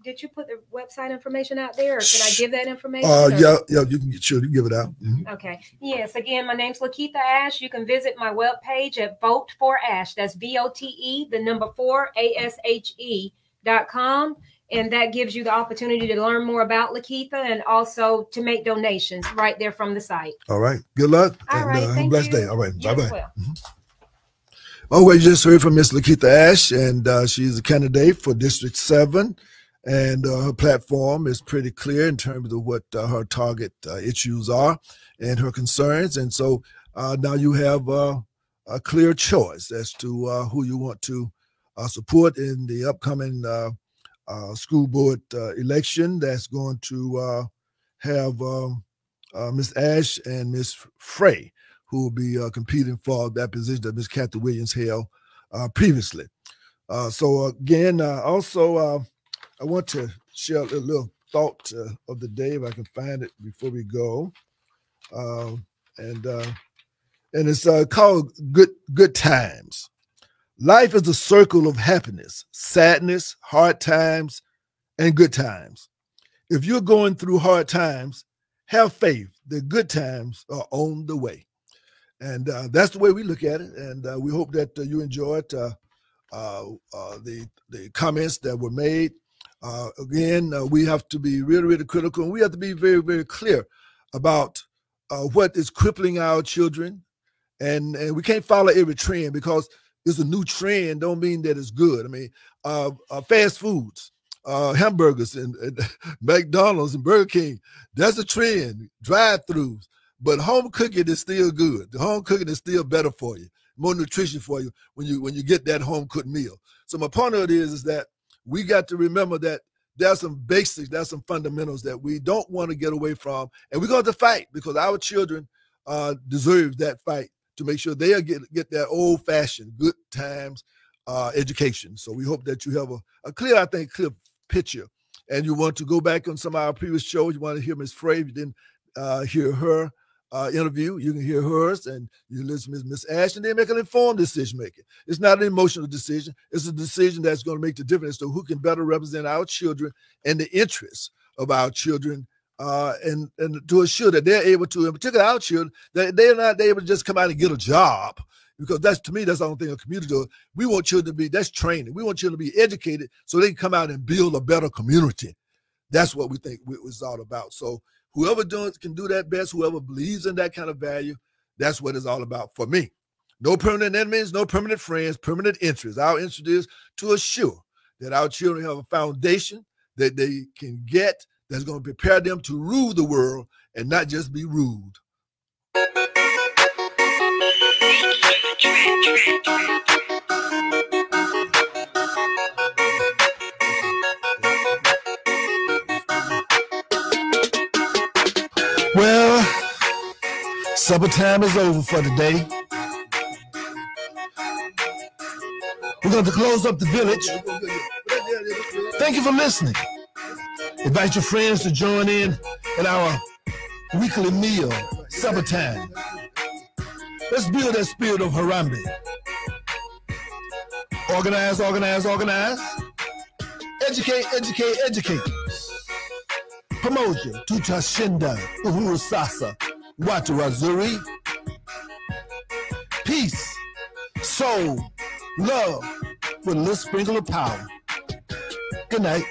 Did you put the website information out there, or can I give that information? Yeah, you can give it out. Okay. Yes. Again, my name's Lakeitha Ash. You can visit my webpage at Vote for Ash. That's VOTE, the number 4 ASHE.com. And that gives you the opportunity to learn more about Lakeitha and also to make donations right there from the site. All right. Good luck. All right. Have a blessed day. All right. Bye-bye. Well. Well, you just heard from Miss Lakeitha Ash, and she's a candidate for District 7. And her platform is pretty clear in terms of what her target issues are and her concerns. And so now you have a clear choice as to who you want to support in the upcoming school board election that's going to have Ms. Ash and Ms. Frey, who will be competing for that position that Ms. Kathy Williams held previously. So again, also, I want to share a little thought of the day, if I can find it before we go. And it's called Good Times. Life is a circle of happiness, sadness, hard times, and good times. If you're going through hard times, have faith. The good times are on the way. And that's the way we look at it. And we hope that you enjoyed the comments that were made. Again, we have to be really, really critical, and we have to be very, very clear about what is crippling our children. And we can't follow every trend, because it's a new trend don't mean that it's good. I mean, fast foods, hamburgers and McDonald's and Burger King, that's a trend, drive-thrus. But home cooking is still good. The home cooking is still better for you, more nutrition for you when you get that home cooked meal. So my point of it is that we got to remember that there's some basics, there's some fundamentals that we don't want to get away from, and we're going to fight, because our children deserve that fight to make sure they get that old-fashioned good times education. So we hope that you have a clear picture, and you want to go back on some of our previous shows. You want to hear Ms. Frey. If you didn't hear her interview, you can hear hers, and you can listen to Ms. Ash, and they make an informed decision making. It's not an emotional decision. It's a decision that's going to make the difference to who can better represent our children and the interests of our children, and to assure that they're able to, in particular our children, that they're not able to just come out and get a job. Because that's, to me, that's the only thing a community does. We want children to be, that's training. We want children to be educated so they can come out and build a better community. That's what we think it's all about. So whoever can do that best, whoever believes in that kind of value, that's what it's all about for me. No permanent enemies, no permanent friends, permanent interests. Our interest is to assure that our children have a foundation that they can get that's going to prepare them to rule the world and not just be ruled. Well, supper time is over for today. We're going to close up the village. Thank you for listening. Invite your friends to join in our weekly meal, supper time. Let's build that spirit of Harambe. Organize, organize, organize. Educate, educate, educate. Pamoja, Tutashinda, Uhuru Sasa, Watu Wazuri. Peace, soul, love, with a little sprinkle of power. Good night.